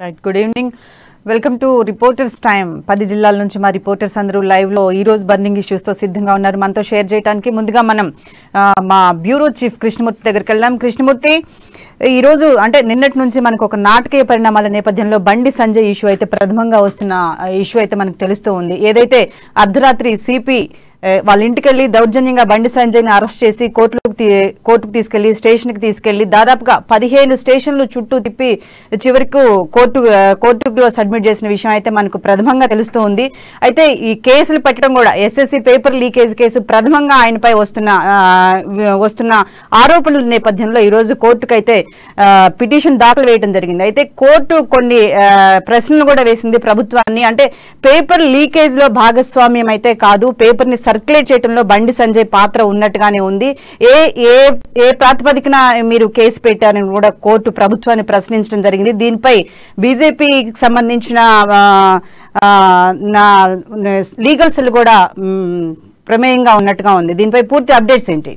Right, good evening. Welcome to reporters time. 10 జిల్లాల నుంచి మా రిపోర్టర్స్ అందరూ లైవ్ లో ఈ రోజు బర్నింగ్ ఇష్యూస్ తో సిద్ధంగా ఉన్నారు మనతో షేర్ చేయడానికి. ముందుగా మనం మా బ్యూరో చీఫ్ కృష్ణమూర్తి దగ్గరికి వెళ్దాం. కృష్ణమూర్తి, ఈ రోజు అంటే నిన్నటి నుంచి మనకు ఒక నాటకీయ పరిణామాల నేపథ్యంలో బండి సంజయ్ ఇష్యూ అయితే ప్రథమంగా వస్తున్న ఇష్యూ అయితే మనకు తెలుస్తూ ఉంది. ఏదైతే అర్ధరాత్రి సిపి వాళ్ళ ఇంటికి వెళ్లి దౌర్జన్యంగా బండి సంజయ్ ని అరెస్ట్ చేసి కోర్టుకు తీసుకెళ్లి స్టేషన్ కి తీసుకెళ్లి దాదాపుగా 15 స్టేషన్లు చుట్టూ తిప్పి చివరికి కోర్టులో సబ్మిట్ చేసిన విషయం అయితే మనకు ప్రథమంగా తెలుస్తూ ఉంది. అయితే ఈ కేసులు పెట్టడం కూడా ఎస్ఎస్సి పేపర్ లీకేజ్ కేసు ప్రథమంగా ఆయనపై వస్తున్న ఆరోపణల నేపథ్యంలో ఈ రోజు కోర్టుకు అయితే పిటిషన్ దాఖలు వేయడం జరిగింది. అయితే కోర్టు కొన్ని ప్రశ్నలు కూడా వేసింది ప్రభుత్వాన్ని. అంటే పేపర్ లీకేజ్ లో భాగస్వామ్యం అయితే కాదు, పేపర్ ని సర్క్యులేట్ చేయడంలో బండి సంజయ్ పాత్ర ఉన్నట్టుగానే ఉంది. ఏ ప్రాతిపదికన మీరు కేసు పెట్టారని కూడా కోర్టు ప్రభుత్వాన్ని ప్రశ్నించడం జరిగింది. దీనిపై బీజేపీకి సంబంధించిన లీగల్ సెల్ కూడా ప్రమేయంగా ఉన్నట్టుగా ఉంది. దీనిపై పూర్తి అప్డేట్స్ ఏంటి?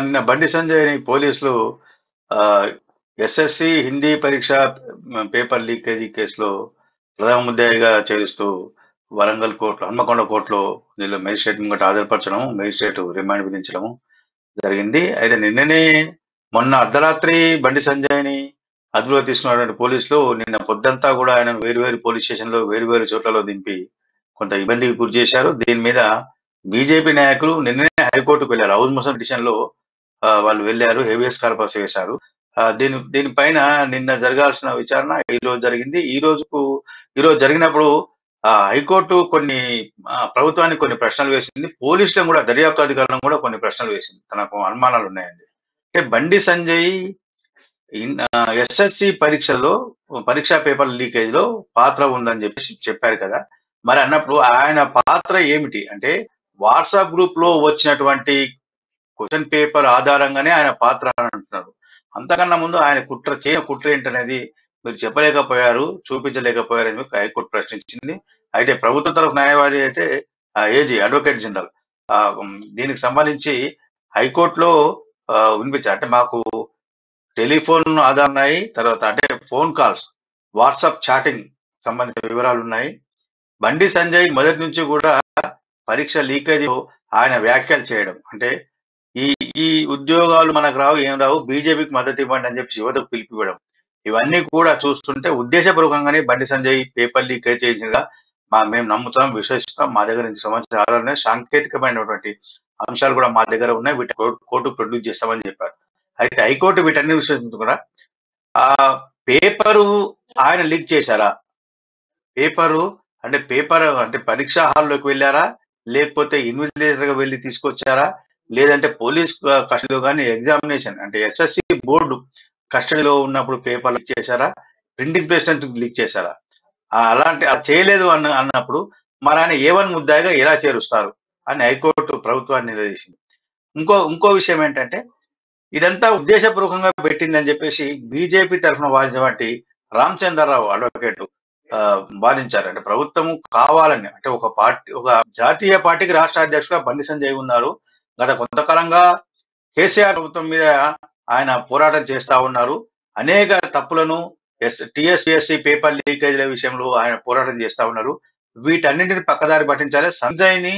నిన్న బండి సంజయ్ ని పోలీసులు ఎస్ఎస్సి హిందీ పరీక్ష పేపర్ లీకేజీ కేసులో ప్రధాన ముద్దాయిగా చేరుస్తూ వరంగల్ కోర్టు, హన్మకొండ కోర్టులో వీళ్ళు మేజిస్ట్రేట్ ముంగట హాజరుపరచడం, మేజిస్ట్రేట్ రిమాండ్ విధించడం జరిగింది. అయితే మొన్న అర్ధరాత్రి బండి సంజయ్ ని అదుపులో తీసుకున్నటువంటి పోలీసులు నిన్న పొద్దంతా కూడా ఆయన వేరు పోలీస్ స్టేషన్ లో వేరు చోట్లలో దింపి కొంత ఇబ్బందికి గురి చేశారు. దీని మీద బీజేపీ నాయకులు నిన్ననే హైకోర్టుకు వెళ్ళారు. హౌస్ మోషన్ పిటిషన్ లో వాళ్ళు వెళ్ళారు, హేబియస్ కార్పస్ వేశారు. దీనిపైన నిన్న జరగాల్సిన విచారణ ఈ రోజు జరిగింది. ఈ రోజు జరిగినప్పుడు హైకోర్టు ప్రభుత్వానికి కొన్ని ప్రశ్నలు వేసింది, పోలీసులను కూడా, దర్యాప్తు అధికారులను కూడా కొన్ని ప్రశ్నలు వేసింది. తనకు అనుమానాలు ఉన్నాయండి. అంటే బండి సంజయ్ ఎస్ఎస్సి పరీక్షా పేపర్ లీకేజ్ లో పాత్ర ఉందని చెప్పారు కదా. మరి అన్నప్పుడు ఆయన పాత్ర ఏమిటి అంటే, వాట్సాప్ గ్రూప్ లో వచ్చినటువంటి క్వశ్చన్ పేపర్ ఆధారంగానే ఆయన పాత్ర అని అంటున్నారు. అంతకన్నా ముందు ఆయన కుట్ర ఏంటనేది మీరు చెప్పలేకపోయారు, చూపించలేకపోయారు అని హైకోర్టు ప్రశ్నించింది. అయితే ప్రభుత్వ తరఫు న్యాయవాది అయితే ఏజీ అడ్వకేట్ జనరల్ దీనికి సంబంధించి హైకోర్టులో వినిపించారు. అంటే మాకు టెలిఫోన్ ఆధారం ఉన్నాయి, తర్వాత అంటే ఫోన్ కాల్స్, వాట్సాప్ చాటింగ్ సంబంధించిన వివరాలు ఉన్నాయి. బండి సంజయ్ మొదటి నుంచి కూడా పరీక్ష లీకేజీ ఆయన వ్యాఖ్యలు చేయడం, అంటే ఈ ఉద్యోగాలు మనకు రావు, ఏం రావు, బీజేపీకి మద్దతు ఇవ్వండి అని చెప్పి యువతకు పిలిపివ్వడం, ఇవన్నీ కూడా చూస్తుంటే ఉద్దేశపూర్వకంగానే బండి సంజయ్ పేపర్ లీకేజ్ చేసినగా మేము నమ్ముతాం, విశ్వసిస్తాం. మా దగ్గర నుంచి సంబంధించిన ఆధారాలు, సాంకేతికమైనటువంటి అంశాలు కూడా మా దగ్గర ఉన్నాయి, వీటి కోర్టు ప్రొడ్యూస్ చేస్తామని చెప్పారు. అయితే హైకోర్టు వీటన్ని విశ్వసించకుండా ఆ పేపరు ఆయన లీక్ చేశారా, పేపర్ అంటే పరీక్షా హాల్లోకి వెళ్ళారా, లేకపోతే ఇన్విజిలేటర్ గా వెళ్ళి తీసుకొచ్చారా, లేదంటే పోలీస్ కస్టడీలో కానీ ఎగ్జామినేషన్ అంటే ఎస్ఎస్సి బోర్డు కస్టడీలో ఉన్నప్పుడు పేపర్ లీక్ చేశారా, ప్రింటింగ్ ప్రెస్ లీక్ చేశారా? అలాంటి చేయలేదు అన్నప్పుడు మరి ఆయన A1 ముద్దాయిగా ఎలా చేరుస్తారు అని హైకోర్టు ప్రభుత్వాన్ని నిలదీసింది. ఇంకో విషయం ఏంటంటే, ఇదంతా ఉద్దేశపూర్వకంగా పెట్టిందని చెప్పేసి బీజేపీ తరఫున వాదించినటువంటి రామచంద్రరావు అడ్వకేట్ వాదించారు. అంటే ప్రభుత్వం కావాలని, అంటే ఒక జాతీయ పార్టీకి రాష్ట్ర అధ్యక్షుడుగా బండి సంజయ్ ఉన్నారు. గత కొంతకాలంగా కేసీఆర్ ప్రభుత్వం మీద ఆయన పోరాటం చేస్తా ఉన్నారు. అనేక తప్పులను టీఎస్పీఎస్సీ పేపర్ లీకేజీల విషయంలో ఆయన పోరాటం చేస్తా ఉన్నారు. వీటన్నింటిని పక్కదారి పట్టించాలి, సంజయ్ ని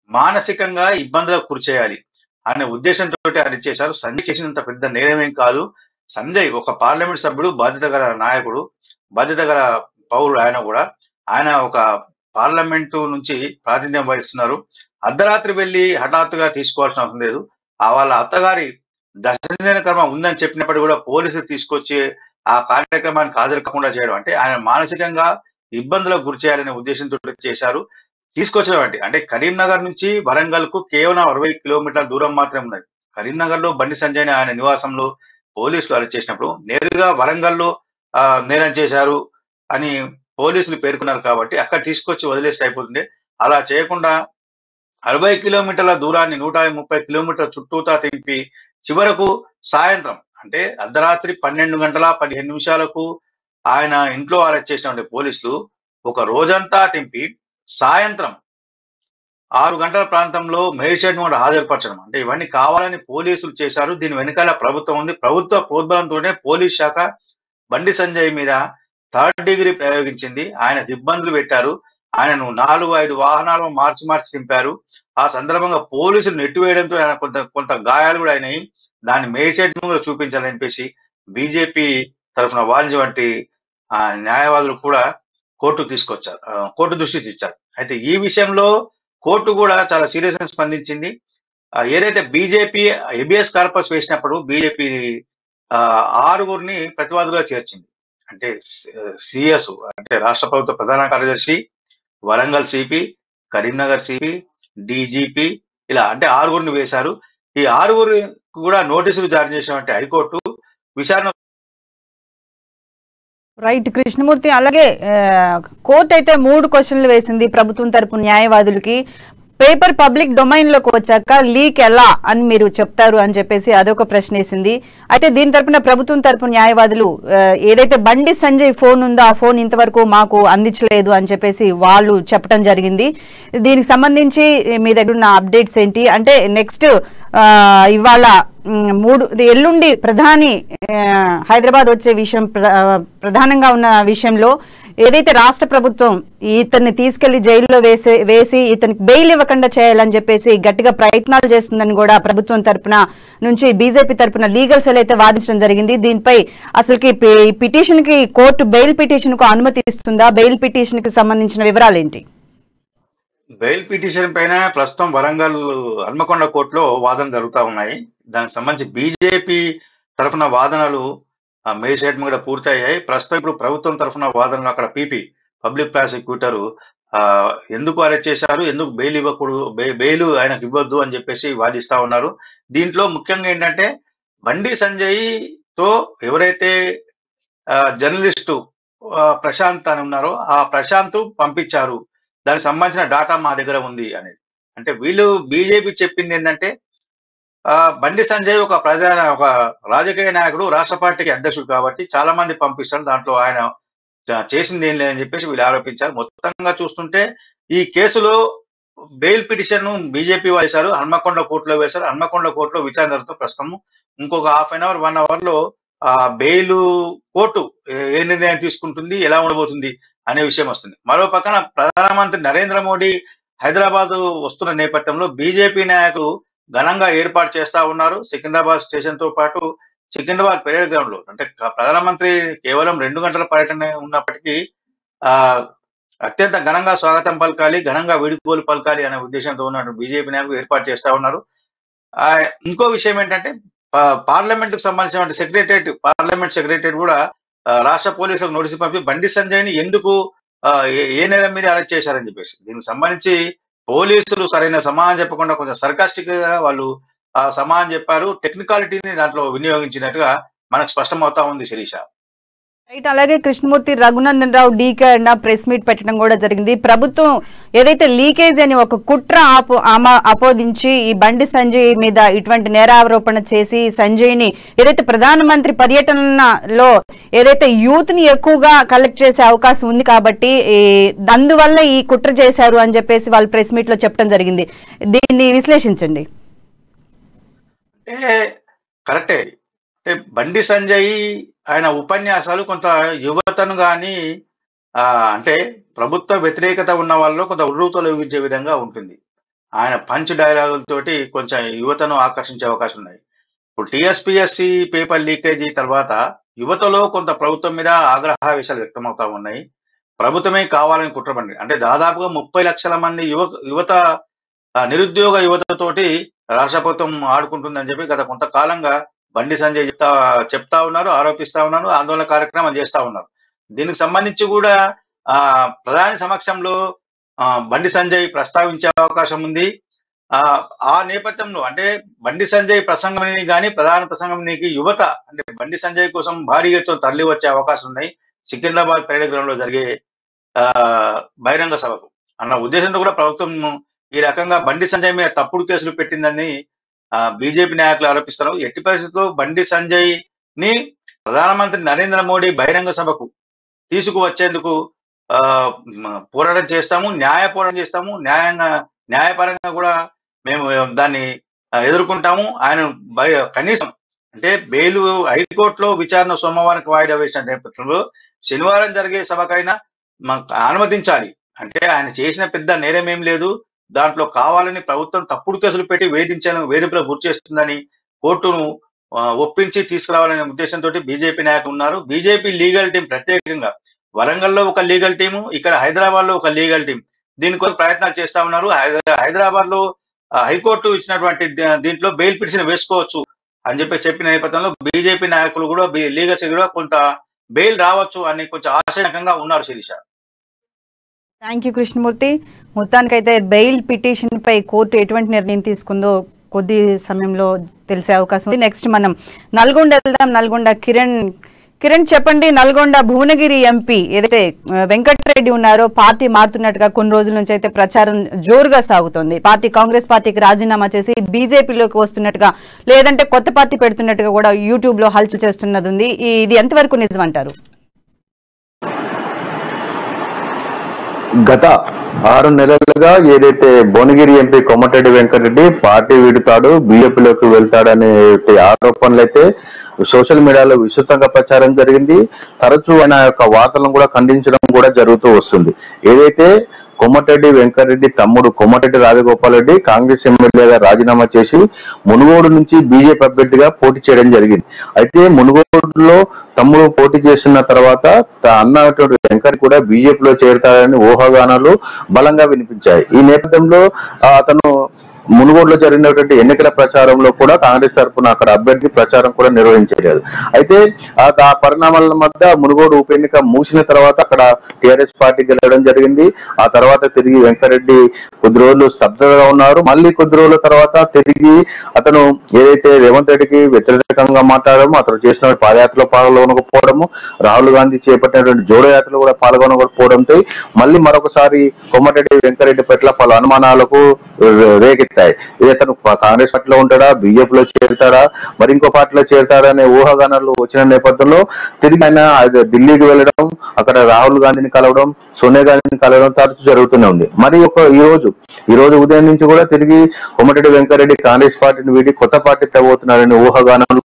మానసికంగా ఇబ్బందులకు గురి చేయాలి అనే ఉద్దేశంతో ఆయన చేశారు. సంజయ్ చేసినంత పెద్ద నేరమేం కాదు. సంజయ్ ఒక పార్లమెంట్ సభ్యుడు, బాధ్యత గల నాయకుడు, బాధ్యత గల పౌరుడు. ఆయన ఒక పార్లమెంటు నుంచి ప్రాతినిధ్యం వహిస్తున్నారు. అర్ధరాత్రి వెళ్ళి హఠాత్తుగా తీసుకోవాల్సిన అవసరం లేదు. వాళ్ళ అత్తగారి దశదిన కర్మ ఉందని చెప్పినప్పుడు కూడా పోలీసులు తీసుకొచ్చి ఆ కార్యక్రమానికి హాజరు కాకుండా చేయడం, అంటే ఆయన మానసికంగా ఇబ్బందులకు గురి చేయాలనే ఉద్దేశంతో చేశారు. తీసుకొచ్చినటువంటి, అంటే కరీంనగర్ నుంచి వరంగల్ కు కేవలం 60 కిలోమీటర్ల దూరం మాత్రమే ఉన్నది. కరీంనగర్ లో బండి సంజయ్ ఆయన నివాసంలో పోలీసులు అరెస్ట్ చేసినప్పుడు నేరుగా వరంగల్లో నేరం చేశారు అని పోలీసులు పేర్కొన్నారు కాబట్టి అక్కడ తీసుకొచ్చి వదిలేస్తే అయిపోతుంది. అలా చేయకుండా 60 కిలోమీటర్ల దూరాన్ని 130 కిలోమీటర్ల చుట్టూతా తింపి చివరకు సాయంత్రం, అంటే అర్ధరాత్రి 12:15 ఆయన ఇంట్లో అరెస్ట్ చేసినటువంటి పోలీసులు ఒక రోజంతా తింపి సాయంత్రం 6 గంటల ప్రాంతంలో మేజిస్ట్రేట్‌ని కూడా హాజరుపరచడం. అంటే ఇవన్నీ కావాలని పోలీసులు చేశారు. దీని వెనకాల ప్రభుత్వం ఉంది. ప్రభుత్వ ప్రోద్బలంతోనే పోలీస్ శాఖ బండి సంజయ్ మీద థర్డ్ డిగ్రీ ప్రయోగించింది. ఆయనకు ఇబ్బందులు పెట్టారు. ఆయనను 4, 5 వాహనాలను మార్చి దింపారు. ఆ సందర్భంగా పోలీసులు నెట్టివేయడంతో ఆయన కొంత గాయాలు కూడా అయినాయి. దాన్ని మేజిస్ట్రేట్ ముందు చూపించాలని చెప్పేసి బీజేపీ తరఫున వాదించినటువంటి న్యాయవాదులు కూడా కోర్టుకు తీసుకొచ్చారు. కోర్టు దృష్టికి తెచ్చారు. అయితే ఈ విషయంలో కోర్టు కూడా చాలా సీరియస్‌గా స్పందించింది. ఏదైతే బీజేపీ హెబియస్ కార్పస్ వేసినప్పుడు బీజేపీ 6గురిని ప్రతివాదులుగా చేర్చింది. అంటే సీఎస్ అంటే రాష్ట్ర ప్రభుత్వ ప్రధాన కార్యదర్శి, Warangal CP, Karimnagar CP, DGP ఇలా అంటే 6గురిని వేశారు. ఈ 6గురికి కూడా నోటీసులు జారీ చేసినటువంటి హైకోర్టు విచారణ రైట్ కృష్ణమూర్తి. అలాగే కోర్టు అయితే 3 క్వశ్చన్లు వేసింది ప్రభుత్వం తరపు న్యాయవాదులకి. పేపర్ పబ్లిక్ డొమైన్ లోకి వచ్చాక లీక్ ఎలా అని మీరు చెప్తారు అని చెప్పేసి అదొక ప్రశ్న వేసింది. అయితే దీని తరపున ప్రభుత్వం తరపు న్యాయవాదులు ఏదైతే బండి సంజయ్ ఫోన్ ఉందో ఆ ఫోన్ ఇంతవరకు మాకు అందించలేదు అని చెప్పేసి వాళ్ళు చెప్పడం జరిగింది. దీనికి సంబంధించి మీ దగ్గర ఉన్న అప్డేట్స్ ఏంటి? అంటే నెక్స్ట్ ఇవాళ ఎల్లుండి ప్రధాని హైదరాబాద్ వచ్చే విషయం ప్రధానంగా ఉన్న విషయంలో ఏదైతే రాష్ట్ర ప్రభుత్వం ఇతన్ని తీసుకెళ్లి జైల్లో వేసి ఇతనికి బెయిల్ ఇవ్వకుండా చేయాలని చెప్పేసి గట్టిగా ప్రయత్నాలు చేస్తుందని కూడా ప్రభుత్వం తరపున నుంచి బీజేపీ తరపున లీగల్ సెల్ అయితే వాదించడం జరిగింది. దీనిపై అసలుకి పిటిషన్ కి కోర్టు బెయిల్ పిటిషన్ కు అనుమతి ఇస్తుందా? బెయిల్ పిటిషన్ కి సంబంధించిన వివరాలు ఏంటి? బెయిల్ పిటిషన్ పైన ప్రస్తుతం వరంగల్ హన్మకొండ కోర్టులో వాదన జరుగుతూ ఉన్నాయి. దానికి సంబంధించి బీజేపీ తరఫున వాదనలు మేజిస్ట్రేట్ కూడా పూర్తయ్యాయి. ప్రస్తుతం ఇప్పుడు ప్రభుత్వం తరఫున వాదనలు అక్కడ పీపీ పబ్లిక్ ప్రాసిక్యూటర్ ఎందుకు అరెస్ట్ చేశారు, ఎందుకు బెయిల్ ఇవ్వకూడదు, బెయిల్ ఆయనకు ఇవ్వద్దు అని చెప్పేసి వాదిస్తా ఉన్నారు. దీంట్లో ముఖ్యంగా ఏంటంటే బండి సంజయ్ తో ఎవరైతే జర్నలిస్టు ప్రశాంత్ అని ఉన్నారో ఆ ప్రశాంత్ పంపించారు, దానికి సంబంధించిన డాటా మా దగ్గర ఉంది అనేది. అంటే వీళ్ళు బీజేపీ చెప్పింది ఏంటంటే బండి సంజయ్ ఒక రాజకీయ నాయకుడు, రాష్ట్ర పార్టీకి అధ్యక్షుడు కాబట్టి చాలా మంది పంపిస్తారు, దాంట్లో ఆయన చేసింది ఏం లేదని చెప్పేసి వీళ్ళు ఆరోపించారు. మొత్తంగా చూస్తుంటే ఈ కేసులో బెయిల్ పిటిషన్ బీజేపీ వేశారు, హన్మకొండ కోర్టులో వేశారు. హన్మకొండ కోర్టులో విచారణ జరుగుతుంది. ప్రస్తుతం ఇంకొక హాఫ్ అన్ అవర్ 1 అవర్ లో బెయిల్ కోర్టు ఏ నిర్ణయం తీసుకుంటుంది, ఎలా ఉండబోతుంది అనే విషయం వస్తుంది. మరో పక్కన ప్రధానమంత్రి నరేంద్ర మోడీ హైదరాబాద్ వస్తున్న నేపథ్యంలో బీజేపీ నాయకులు ఘనంగా ఏర్పాటు చేస్తా ఉన్నారు. సికింద్రాబాద్ స్టేషన్ తో పాటు సికింద్రాబాద్ పెరేడ్ గ్రౌండ్ లో అంటే ప్రధానమంత్రి కేవలం 2 గంటల పర్యటన ఉన్నప్పటికీ అత్యంత ఘనంగా స్వాగతం పలకాలి, ఘనంగా వీడుకోలు పలకాలి అనే ఉద్దేశంతో ఉన్న బీజేపీ నాయకులు ఏర్పాటు చేస్తా ఉన్నారు. ఇంకో విషయం ఏంటంటే పార్లమెంట్ కు సంబంధించిన పార్లమెంట్ సెక్రటరియట్ కూడా రాష్ట్ర పోలీసులకు నోటీసు పంపి బండి సంజయ్ ని ఎందుకు ఏ నేరం మీద అరెస్ట్ చేశారని చెప్పేసి దీనికి సంబంధించి పోలీసులు సరైన సమాధానం చెప్పకుండా కొంచెం సర్కాస్టిక్ గా వాళ్ళు సమాధానం చెప్పారు. టెక్నికాలిటీని దాంట్లో వినియోగించినట్టుగా మనకు స్పష్టమవుతా ఉంది శిరీష. రైట్. అలాగే కృష్ణమూర్తి, రఘునందన్ రావు డీకే అన్న ప్రెస్ మీట్ పెట్టడం కూడా జరిగింది. ప్రభుత్వం ఏదైతే లీకేజ్ అని ఒక కుట్ర ఆపోదించి ఈ బండి సంజయ్ మీద ఇటువంటి నేరారోపణ చేసి సంజయ్ ని ఏదైతే ప్రధానమంత్రి పర్యటనలో ఏదైతే యూత్ ని ఎక్కువగా కలెక్ట్ చేసే అవకాశం ఉంది కాబట్టి అందువల్ల ఈ కుట్ర చేశారు అని చెప్పేసి వాళ్ళు ప్రెస్ మీట్ లో చెప్పడం జరిగింది. దీన్ని విశ్లేషించండి. కరెక్టే. బండి సంజయ్ ఆయన ఉపన్యాసాలు కొంత యువతను గాని అంటే ప్రభుత్వ వ్యతిరేకత ఉన్న వాళ్ళు కొంత ఉర్రూతలొగించే విధంగా ఉంటుంది. ఆయన పంచ్ డైలాగులతోటి కొంచెం యువతను ఆకర్షించే అవకాశం ఉన్నాయి. ఇప్పుడు టీఎస్పీఎస్సీ పేపర్ లీకేజీ తర్వాత యువతలో కొంత ప్రభుత్వం మీద ఆగ్రహావేశాలు వ్యక్తమవుతా ఉన్నాయి. ప్రభుత్వమే కావాలని కుట్రపండి అంటే దాదాపుగా 30 లక్షల మంది యువత నిరుద్యోగ యువతతోటి రాష్ట్ర ప్రభుత్వం ఆడుకుంటుందని చెప్పి గత కొంతకాలంగా బండి సంజయ్ చెప్తా ఉన్నారు, ఆరోపిస్తా ఉన్నారు, ఆందోళన కార్యక్రమం చేస్తా ఉన్నారు. దీనికి సంబంధించి కూడా ప్రధాని సమక్షంలో బండి సంజయ్ ప్రస్తావించే అవకాశం ఉంది. ఆ నేపథ్యంలో అంటే బండి సంజయ్ ప్రసంగంని కానీ ప్రధాన ప్రసంగంకి యువత అంటే బండి సంజయ్ కోసం భారీ ఎత్తున తరలి వచ్చే అవకాశం ఉన్నాయి. సికింద్రాబాద్ పెరేడ్ గ్రౌండ్ లో జరిగే బహిరంగ సభకు అన్న ఉద్దేశంతో కూడా ప్రభుత్వం ఈ రకంగా బండి సంజయ్ మీద తప్పుడు కేసులు పెట్టిందని బీజేపీ నాయకులు ఆరోపిస్తారు. ఎట్టి పరిస్థితుల్లో బండి సంజయ్ ని ప్రధానమంత్రి నరేంద్ర మోడీ బహిరంగ సభకు తీసుకువచ్చేందుకు పోరాటం చేస్తాము, పోరాటం చేస్తాము, న్యాయపరంగా కూడా మేము దాన్ని ఎదుర్కొంటాము. ఆయన కనీసం అంటే బెయిల్ హైకోర్టులో విచారణ సోమవారానికి వాయిదా వేసిన నేపథ్యంలో శనివారం జరిగే సభకైనా అనుమతించాలి. అంటే ఆయన చేసిన పెద్ద నేరం ఏం లేదు, దాంట్లో కావాలని ప్రభుత్వం తప్పుడు కేసులు పెట్టి వేధింపులకు గురి చేస్తుందని కోర్టును ఒప్పించి తీసుకురావాలనే ఉద్దేశంతో బీజేపీ నాయకులు ఉన్నారు. బీజేపీ లీగల్ టీం ప్రత్యేకంగా వరంగల్లో ఒక లీగల్ టీము, ఇక్కడ హైదరాబాద్ లో ఒక లీగల్ టీం దీనికోసం ప్రయత్నాలు చేస్తా ఉన్నారు. హైదరాబాద్ లో హైకోర్టు ఇచ్చినటువంటి దీంట్లో బెయిల్ పిటిషన్ వేసుకోవచ్చు అని చెప్పిన నేపథ్యంలో బీజేపీ నాయకులు కూడా లీగల్స్ కూడా కొంత బెయిల్ రావచ్చు అని కొంచెం ఆశాజనకంగా ఉన్నారు. Sirisha, thank you Krishnamurthy. మొత్తానికైతే బెయిల్ పిటిషన్ పై కోర్టు ఎటువంటి నిర్ణయం తీసుకుందో కొద్ది సమయంలో తెలిసే అవకాశం ఉంది. నెక్స్ట్ మనం నల్గొండ వెళ్దాం. నల్గొండ కిరణ్ చెప్పండి. నల్గొండ భువనగిరి ఎంపీ ఏదైతే వెంకటరెడ్డి ఉన్నారో పార్టీ మారుతున్నట్టుగా కొన్ని రోజుల నుంచి అయితే ప్రచారం జోరుగా సాగుతోంది. కాంగ్రెస్ పార్టీకి రాజీనామా చేసి బీజేపీలోకి వస్తున్నట్టుగా, లేదంటే కొత్త పార్టీ పెడుతున్నట్టుగా కూడా యూట్యూబ్ లో హల్చల్ చేస్తున్నది ఉంది. ఇది ఎంతవరకు నిజమంటారు? గత 6 నెలలుగా ఏదైతే భువనగిరి ఎంపీ కోమటిరెడ్డి వెంకటరెడ్డి పార్టీ వీడుతాడు, బీజేపీలోకి వెళ్తాడనే ఆరోపణలు అయితే సోషల్ మీడియాలో విస్తృతంగా ప్రచారం జరిగింది. తరచూ ఆయన యొక్క వార్తలను కూడా ఖండించడం కూడా జరుగుతూ వస్తుంది. ఏదైతే కోమటిరెడ్డి వెంకటరెడ్డి తమ్ముడు కోమటిరెడ్డి రాజగోపాల్ రెడ్డి కాంగ్రెస్ ఎమ్మెల్యేగా రాజీనామా చేసి మునుగోడు నుంచి బీజేపీ అభ్యర్థిగా పోటీ చేయడం జరిగింది. అయితే మునుగోడులో తమ్ముడు పోటీ చేసిన తర్వాత అన్నటువంటి వెంకట్ కూడా బీజేపీలో చేరతారని ఊహాగానాలు బలంగా వినిపించాయి. ఈ నేపథ్యంలో అతను మునుగోడులో జరిగినటువంటి ఎన్నికల ప్రచారంలో కూడా కాంగ్రెస్ తరఫున అక్కడ అభ్యర్థి ప్రచారం కూడా నిర్వహించలేదు. అయితే ఆ పరిణామాల మధ్య మునుగోడు ఉప ఎన్నిక ముగిసిన తర్వాత అక్కడ టీఆర్ఎస్ పార్టీ గెలవడం జరిగింది. ఆ తర్వాత తిరిగి వెంకరెడ్డి కొద్ది రోజులు స్తబ్దతగా ఉన్నారు. మళ్ళీ కొద్ది రోజుల తర్వాత తిరిగి అతను ఏదైతే రేవంత్ రెడ్డికి వ్యతిరేకంగా మాట్లాడము, అతను చేసిన పాదయాత్రలో పాల్గొనకపోవడము, రాహుల్ గాంధీ చేపట్టినటువంటి జోడో యాత్రలో కూడా పాల్గొనకపోవడంతో మళ్ళీ మరొకసారి కోమటిరెడ్డి వెంకరెడ్డి పట్ల పలు అనుమానాలకు రేకెత్తాయి. ఇది అతను కాంగ్రెస్ పార్టీలో ఉంటాడా, బీజేపీలో చేరుతాడా, మరి ఇంకో పార్టీలో చేరుతాడా అనే ఊహాగానాలు వచ్చిన నేపథ్యంలో తిరిగి ఆయన ఢిల్లీకి వెళ్ళడం, అక్కడ రాహుల్ గాంధీని కలవడం, సోనియా గాంధీని కలవడం తరచు జరుగుతూనే ఉంది. మరి ఈ రోజు ఉదయం నుంచి కూడా తిరిగి కోమటిరెడ్డి వెంకరెడ్డి కాంగ్రెస్ పార్టీని వీడి కొత్త పార్టీ తవ్వుతున్నారని ఊహాగానాలు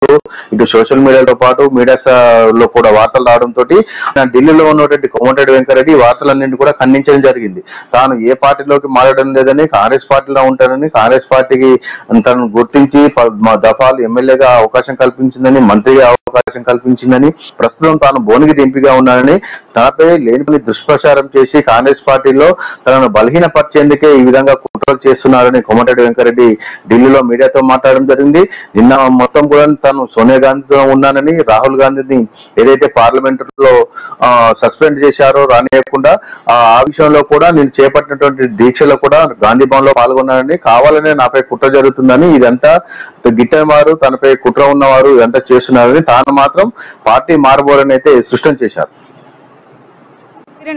ఇటు సోషల్ మీడియాతో పాటు మీడియాలో కూడా వార్తలు రావడంతో ఢిల్లీలో ఉన్నటువంటి కోమటిరెడ్డి వెంకరెడ్డి వార్తలన్నింటి కూడా ఖండించడం జరిగింది. తాను ఏ పార్టీలోకి మారడం లేదని, కాంగ్రెస్ పార్టీలో ఉంటానని, కాంగ్రెస్ పార్టీకి తనను గుర్తించి దఫాలు ఎమ్మెల్యేగా అవకాశం కల్పించిందని, మంత్రిగా అవకాశం కల్పించిందని, ప్రస్తుతం తాను భువనగిరి ఎంపీగా ఉన్నానని తనపై లేనిపని దుష్ప్రచారం చేసి కాంగ్రెస్ పార్టీలో తనను బలహీనపరిచేందుకే ఈ విధంగా కుట్రలు చేస్తున్నారని కోమటిరెడ్డి వెంకరెడ్డి ఢిల్లీలో మీడియాతో మాట్లాడడం జరిగింది. నిన్న మొత్తం కూడా తాను సోనియా గాంధీతో ఉన్నానని, రాహుల్ గాంధీని ఏదైతే పార్లమెంట్ లో సస్పెండ్ చేశారో రానియకుండా ఆ విషయంలో కూడా నేను చేపట్టినటువంటి దీక్షలో కూడా గాంధీ భవన్ లో పాల్గొన్నానని, కావాలనే నాపై కుట్ర జరుగుతుందని, ఇదంతా గిట్టవారు తనపై కుట్ర ఉన్నవారు ఇదంతా చేస్తున్నారని, తాను మాత్రం పార్టీ మారబోరని అయితే స్పష్టం చేశారు.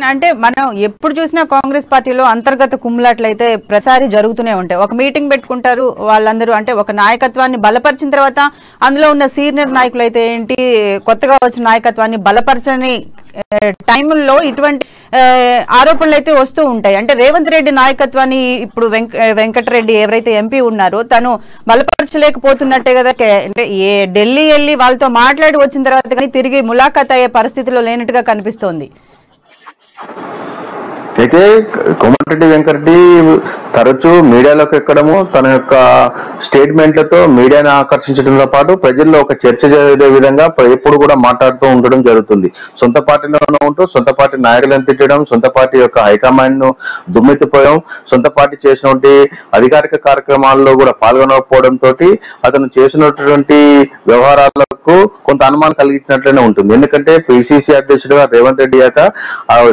అంటే మనం ఎప్పుడు చూసినా కాంగ్రెస్ పార్టీలో అంతర్గత కుమ్ములాట్లయితే ప్రసారి జరుగుతూనే ఉంటాయి. ఒక మీటింగ్ పెట్టుకుంటారు వాళ్ళందరూ, అంటే ఒక నాయకత్వాన్ని బలపరిచిన తర్వాత అందులో ఉన్న సీనియర్ నాయకులు అయితే ఏంటి, కొత్తగా వచ్చిన నాయకత్వాన్ని బలపరచని టైంలో ఇటువంటి ఆరోపణలు అయితే వస్తూ ఉంటాయి. అంటే రేవంత్ రెడ్డి నాయకత్వాన్ని ఇప్పుడు వెంకటరెడ్డి ఎవరైతే ఎంపీ ఉన్నారో తను బలపరచలేకపోతున్నట్టే కదా. అంటే ఢిల్లీ వెళ్ళి వాళ్ళతో మాట్లాడి వచ్చిన తర్వాత కానీ తిరిగి ములాఖాత్ అయ్యే పరిస్థితిలో లేనట్టుగా కనిపిస్తోంది. అయితే కోమటిరెడ్డి వెంకరెడ్డి తరచూ మీడియాలోకి ఎక్కడము, తన యొక్క స్టేట్మెంట్లతో మీడియాని ఆకర్షించడంతో పాటు ప్రజల్లో ఒక చర్చ జరిగే విధంగా ఎప్పుడు కూడా మాట్లాడుతూ ఉండడం జరుగుతుంది. సొంత పార్టీలోనే ఉంటూ సొంత పార్టీ నాయకులను తిట్టడం, సొంత పార్టీ యొక్క హైకమాండ్ ను దుమ్మెత్తిపోవడం, సొంత పార్టీ చేసినటువంటి అధికారిక కార్యక్రమాల్లో కూడా పాల్గొనకపోవడంతో అతను చేసినటువంటి వ్యవహారాలకు కొంత అనుమానం కలిగించినట్లనే ఉంటుంది. ఎందుకంటే పిసిసి అధ్యక్షుడుగా రేవంత్ రెడ్డి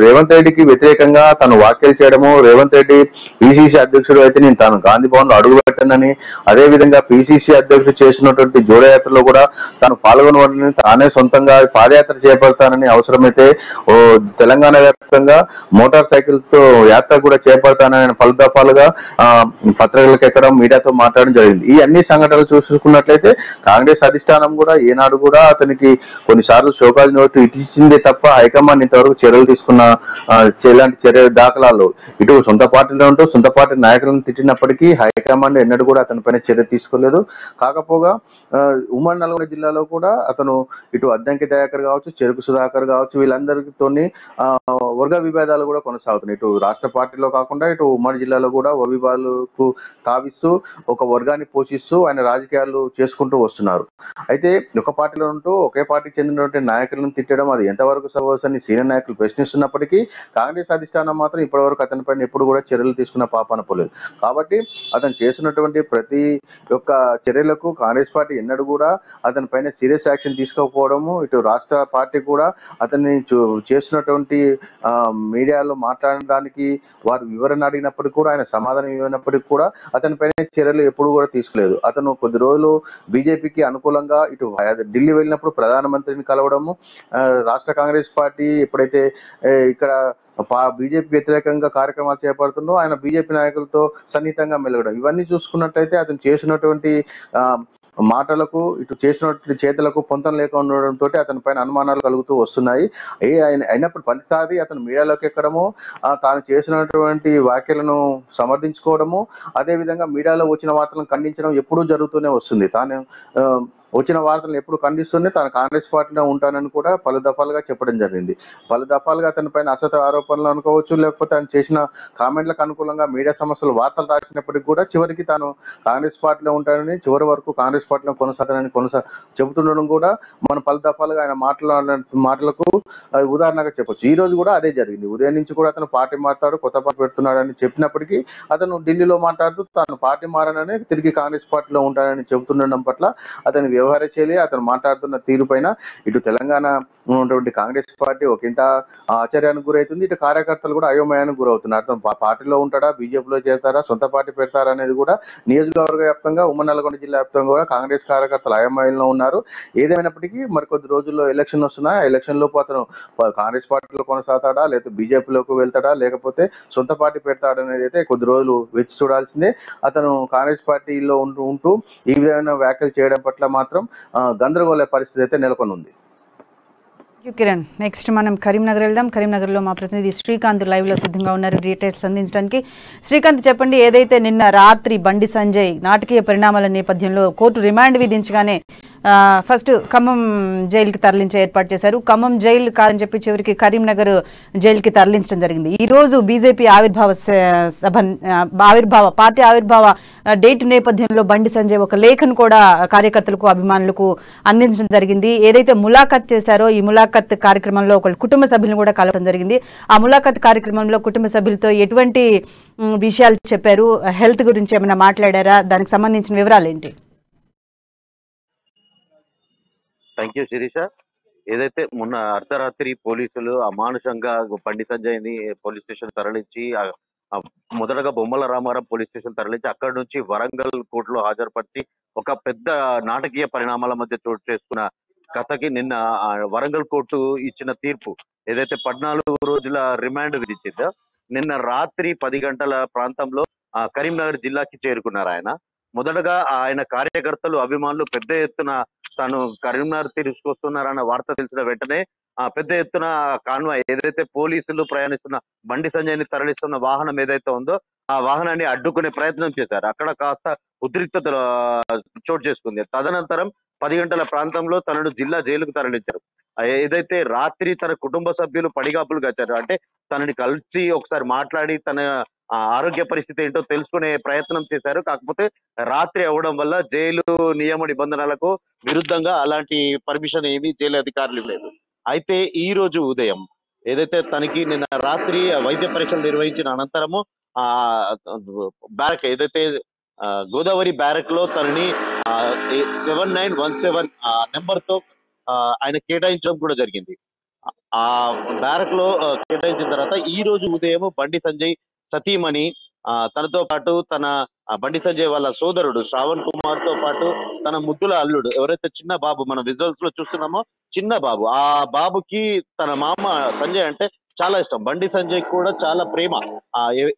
రేవంత్ రెడ్డికి వ్యతిరేకంగా తను వ్యాఖ్యలు చేయడము, రేవంత్ రెడ్డి పిసిసి అధ్యక్షుడు అయితే నేను తాను గాంధీ భవన్ లో అడుగు పెట్టానని, అదే విధంగా పిసిసి అధ్యక్షుడు చేసినటువంటి జోడయాత్రలో కూడా తాను పాల్గొనవని, తానే సొంతంగా పాదయాత్ర చేపడతానని, అవసరమైతే ఓ తెలంగాణ వ్యాప్తంగా మోటార్ సైకిల్ తో యాత్ర కూడా చేపడతానని పలు దఫాలుగా పత్రికలకు ఎక్కడం, మీడియాతో మాట్లాడడం జరిగింది. ఈ అన్ని సంఘటనలు చూసుకున్నట్లయితే కాంగ్రెస్ అధిష్టానం కూడా ఏనాడు కూడా అతనికి కొన్నిసార్లు షోకాజ్ నోటు ఇచ్చిందే తప్ప హైకమాండ్ ఇంతవరకు చర్యలు తీసుకున్న ఇలాంటి చర్య దాఖలాలు ఇటు సొంత పార్టీలో ఉంటూ సొంత పార్టీ నాయకులను తిట్టినప్పటికీ హైకమాండ్ ఎన్నడూ కూడా అతనిపైన చర్య తీసుకోలేదు. కాకపోగా ఉమ్మడి నల్గొండ జిల్లాలో కూడా అతను ఇటు అద్దంకి దయాకర్ కావచ్చు, చెరుకు సుధాకర్ కావచ్చు, వీళ్ళందరితోని వర్గ విభేదాలు కూడా కొనసాగుతున్నాయి. ఇటు రాష్ట్ర పార్టీలో కాకుండా ఇటు ఉమ్మడి జిల్లాలో కూడా విభేదాలకు తావిస్తూ ఒక వర్గాన్ని పోషిస్తూ ఆయన రాజకీయాలు చేసుకుంటూ వస్తున్నారు. అయితే ఒక పార్టీలో ఉంటూ ఒకే పార్టీకి చెందినటువంటి నాయకులను తిట్టడం అది ఎంతవరకు సవోసని సీనియర్ నాయకులు ప్రశ్నిస్తున్నప్పటికీ కాంగ్రెస్ అధిష్టానం మాత్రం ఇప్పటివరకు అతనిపైన ఎప్పుడు కూడా చర్యలు తీసుకున్న పాపాన పోలేదు. కాబట్టి అతను చేసినటువంటి ప్రతి ఒక్క చర్యలకు కాంగ్రెస్ పార్టీ ఎన్నడూ కూడా అతని పైన సీరియస్ యాక్షన్ తీసుకోకపోవడము, ఇటు రాష్ట్ర పార్టీ కూడా అతన్ని చేసినటువంటి మీడియాలో మాట్లాడడానికి వారు వివరణ అడిగినప్పటికీ కూడా ఆయన సమాధానం ఇవ్వనప్పటికీ కూడా అతని పైన చర్యలు ఎప్పుడు కూడా తీసుకోలేదు. అతను కొద్ది రోజులు బీజేపీకి అనుకూలంగా ఇటు ఢిల్లీ వెళ్ళినప్పుడు ప్రధానమంత్రిని కలవడము, రాష్ట్ర కాంగ్రెస్ పార్టీ ఎప్పుడైతే ఇక్కడ బీజేపీ వ్యతిరేకంగా కార్యక్రమాలు చేపడుతుందో ఆయన బీజేపీ నాయకులతో సన్నిహితంగా మెలగడం, ఇవన్నీ చూసుకున్నట్టయితే అతను చేసినటువంటి మాటలకు ఇటు చేసినటువంటి చేతులకు పొంతం లేక ఉండడంతో అతని పైన అనుమానాలు కలుగుతూ వస్తున్నాయి. అయినప్పుడు ఫలితాది అతను మీడియాలోకి ఎక్కడము, తాను చేసినటువంటి వ్యాఖ్యలను సమర్థించుకోవడము, అదే విధంగా మీడియాలో వచ్చిన వార్తలను ఖండించడం ఎప్పుడూ జరుగుతూనే వస్తుంది. తాను వచ్చిన వార్తలను ఎప్పుడు ఖండిస్తూనే తాను కాంగ్రెస్ పార్టీలో ఉంటానని కూడా పలు దఫాలుగా చెప్పడం జరిగింది. పలు దఫాలుగా అతని పైన అసత ఆరోపణలు అనుకోవచ్చు, లేకపోతే ఆయన చేసిన కామెంట్లకు అనుకూలంగా మీడియా సంస్థలు వార్తలు రాసినప్పటికీ కూడా చివరికి తాను కాంగ్రెస్ పార్టీలో ఉంటానని, చివరి వరకు కాంగ్రెస్ పార్టీలో కొనసాగానని చెబుతుండడం కూడా మనం పలు దఫాలుగా ఆయన మాటలకు ఉదాహరణగా చెప్పొచ్చు. ఈ రోజు కూడా అదే జరిగింది. ఉదయం నుంచి కూడా అతను పార్టీ మాట్లాడు కొత్త పార్టీ పెడుతున్నాడని చెప్పినప్పటికీ అతను ఢిల్లీలో మాట్లాడుతూ తాను పార్టీ మారనని, తిరిగి కాంగ్రెస్ పార్టీలో ఉంటానని చెబుతుండడం పట్ల అతని వ్యవహార శైలి, అతను మాట్లాడుతున్న తీరు పైన ఇటు తెలంగాణ ఉన్నటువంటి కాంగ్రెస్ పార్టీ ఒకంత ఆశ్చర్యానికి గురవుతుంది, ఇటు కార్యకర్తలు కూడా అయోమయానికి గురవుతున్నారు. అతను పార్టీలో ఉంటాడా, బీజేపీలో చేస్తారా, సొంత పార్టీ పెడతారా అనేది కూడా నియోజకవర్గ వ్యాప్తంగా ఉమ్మడి నల్గొండ జిల్లా వ్యాప్తంగా కూడా కాంగ్రెస్ కార్యకర్తలు అయోమయంలో ఉన్నారు. ఏదేమైనప్పటికీ మరికొద్ది రోజుల్లో ఎలక్షన్ వస్తున్నాయి. ఆ ఎలక్షన్ లోపు అతను కాంగ్రెస్ పార్టీలో కొనసాగుతాడా, లేకపోతే బీజేపీలోకి వెళ్తాడా, లేకపోతే సొంత పార్టీ పెడతాడా అనేది అయితే కొద్ది రోజులు వేచి చూడాల్సిందే. అతను కాంగ్రెస్ పార్టీలో ఉంటూ ఈ విధమైన వ్యాఖ్యలు చేయడం పట్ల మాత్రం గందరగోళ పరిస్థితి అయితే నెలకొని ఉంది. కిరణ్, నెక్స్ట్ మనం కరీంనగర్ వెళ్దాం. కరీంనగర్లో మా ప్రతినిధి శ్రీకాంత్ లైవ్ లో సిద్ధంగా ఉన్నారు డీటెయిల్స్ అందించడానికి. శ్రీకాంత్, చెప్పండి, ఏదైతే నిన్న రాత్రి బండి సంజయ్ నాటకీయ పరిణామాల నేపథ్యంలో కోర్టు రిమాండ్ విధించగానే ఫస్ట్ ఖమ్మం జైలుకి తరలించే ఏర్పాటు చేశారు. ఖమ్మం జైలు కాదని చెప్పి చివరికి కరీంనగర్ జైలుకి తరలించడం జరిగింది. ఈ రోజు బీజేపీ పార్టీ ఆవిర్భావ డేట్ నేపథ్యంలో బండి సంజయ్ ఒక లేఖను కూడా కార్యకర్తలకు, అభిమానులకు అందించడం జరిగింది. ఏదైతే ములాఖత్ చేశారో ఈ ములాఖత్ కార్యక్రమంలో ఒక కుటుంబ సభ్యులను కూడా కలవడం జరిగింది. ఆ ములాఖత్ కార్యక్రమంలో కుటుంబ సభ్యులతో ఎటువంటి విషయాలు చెప్పారు, హెల్త్ గురించి ఏమైనా మాట్లాడారా, దానికి సంబంధించిన వివరాలు ఏంటి? Thank you Sirisha. ఏదైతే మొన్న అర్ధరాత్రి పోలీసులు అమానుషంగా బండి సంజయ్ని పోలీస్ స్టేషన్ తరలించి మొదటగా బొమ్మల రామారం పోలీస్ స్టేషన్ తరలించి అక్కడి నుంచి వరంగల్ కోర్టులో హాజరుపరిచి ఒక పెద్ద నాటకీయ పరిణామాల మధ్య చోటు చేసుకున్న కథకి నిన్న వరంగల్ కోర్టు ఇచ్చిన తీర్పు ఏదైతే 14 రోజుల రిమాండ్ విధించిందో నిన్న రాత్రి 10 గంటల ప్రాంతంలో కరీంనగర్ జిల్లాకి చేరుకున్నారు. ఆయన మొదటగా ఆయన కార్యకర్తలు, అభిమానులు పెద్ద ఎత్తున తాను కరీంనగర్ తీసుకొస్తున్నారన్న వార్త తెలిసిన వెంటనే పెద్ద ఎత్తున కాన్వాయ్ ఏదైతే పోలీసులు ప్రయాణిస్తున్న బండి సంజయ్ని తరలిస్తున్న వాహనం ఏదైతే ఉందో ఆ వాహనాన్ని అడ్డుకునే ప్రయత్నం చేశారు. అక్కడ కాస్త ఉద్రిక్తత చోటు చేసుకుంది. తదనంతరం 10 గంటల ప్రాంతంలో తనను జిల్లా జైలుకు తరలించారు. ఏదైతే రాత్రి తన కుటుంబ సభ్యులు పడిగాపులు గచ్చారు, అంటే తనని కలిసి ఒకసారి మాట్లాడి తన ఆరోగ్య పరిస్థితి ఏంటో తెలుసుకునే ప్రయత్నం చేశారు. కాకపోతే రాత్రి అవ్వడం వల్ల జైలు నియమ నిబంధనలకు విరుద్ధంగా అలాంటి పర్మిషన్ ఏమీ జైలు అధికారులు లేదు. అయితే ఈ రోజు ఉదయం ఏదైతే తనకి నిన్న రాత్రి వైద్య పరీక్షలు నిర్వహించిన అనంతరము బ్యారక్ ఏదైతే గోదావరి బ్యారక్ లో తనని 7917 నెంబర్ తో ఆయన కేటాయించడం కూడా జరిగింది. ఆ బ్యారక్ లో కేటాయించిన తర్వాత ఈ రోజు ఉదయం బండి సంజయ్ సతీమణి తనతో పాటు తన బండి సంజయ్ వాళ్ళ సోదరుడు శ్రావణ్ కుమార్ తో పాటు తన ముద్దుల అల్లుడు ఎవరైతే చిన్న బాబు మనం విజువల్స్ లో చూస్తున్నామో చిన్న బాబు, ఆ బాబుకి తన మామ సంజయ్ అంటే చాలా ఇష్టం. బండి సంజయ్ కూడా చాలా ప్రేమ.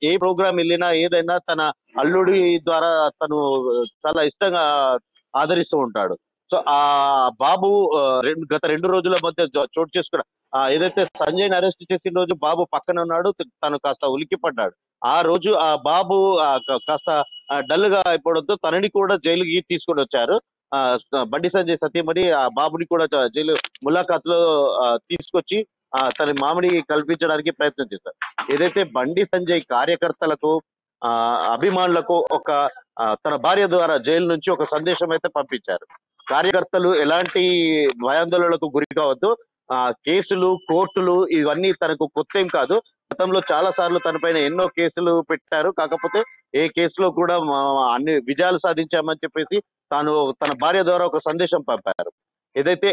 ఏ ప్రోగ్రామ్ వెళ్ళినా ఏదైనా తన అల్లుడి ద్వారా తను చాలా ఇష్టంగా ఆదరిస్తూ ఉంటాడు. సో ఆ బాబు గత 2 రోజుల మధ్య చోటు చేసుకున్న ఏదైతే సంజయ్ని అరెస్ట్ చేసిన రోజు బాబు పక్కన ఉన్నాడు, తను కాస్త ఉలికి పడ్డాడు. ఆ రోజు ఆ బాబు కాస్త డల్ గా అయిపోవడంతో తనని కూడా జైలుకి తీసుకొని వచ్చారు. బండి సంజయ్ సత్యమణి ఆ బాబుని కూడా జైలు ములాఖాత్ లో తీసుకొచ్చి తన మామిడి కల్పించడానికి ప్రయత్నం చేశారు. ఏదైతే బండి సంజయ్ కార్యకర్తలకు అభిమానులకు ఒక తన భార్య ద్వారా జైలు నుంచి ఒక సందేశం అయితే పంపించారు. కార్యకర్తలు ఎలాంటి భయాందోళనలకు గురి కావద్దు, కేసులు కోర్టులు ఇవన్నీ తనకు కొత్త ఏం కాదు. గతంలో చాలా సార్లు తన పైన ఎన్నో కేసులు పెట్టారు, కాకపోతే ఏ కేసులో కూడా అన్ని విజయాలు సాధించామని చెప్పేసి తాను తన భార్య ద్వారా ఒక సందేశం పంపారు. ఏదైతే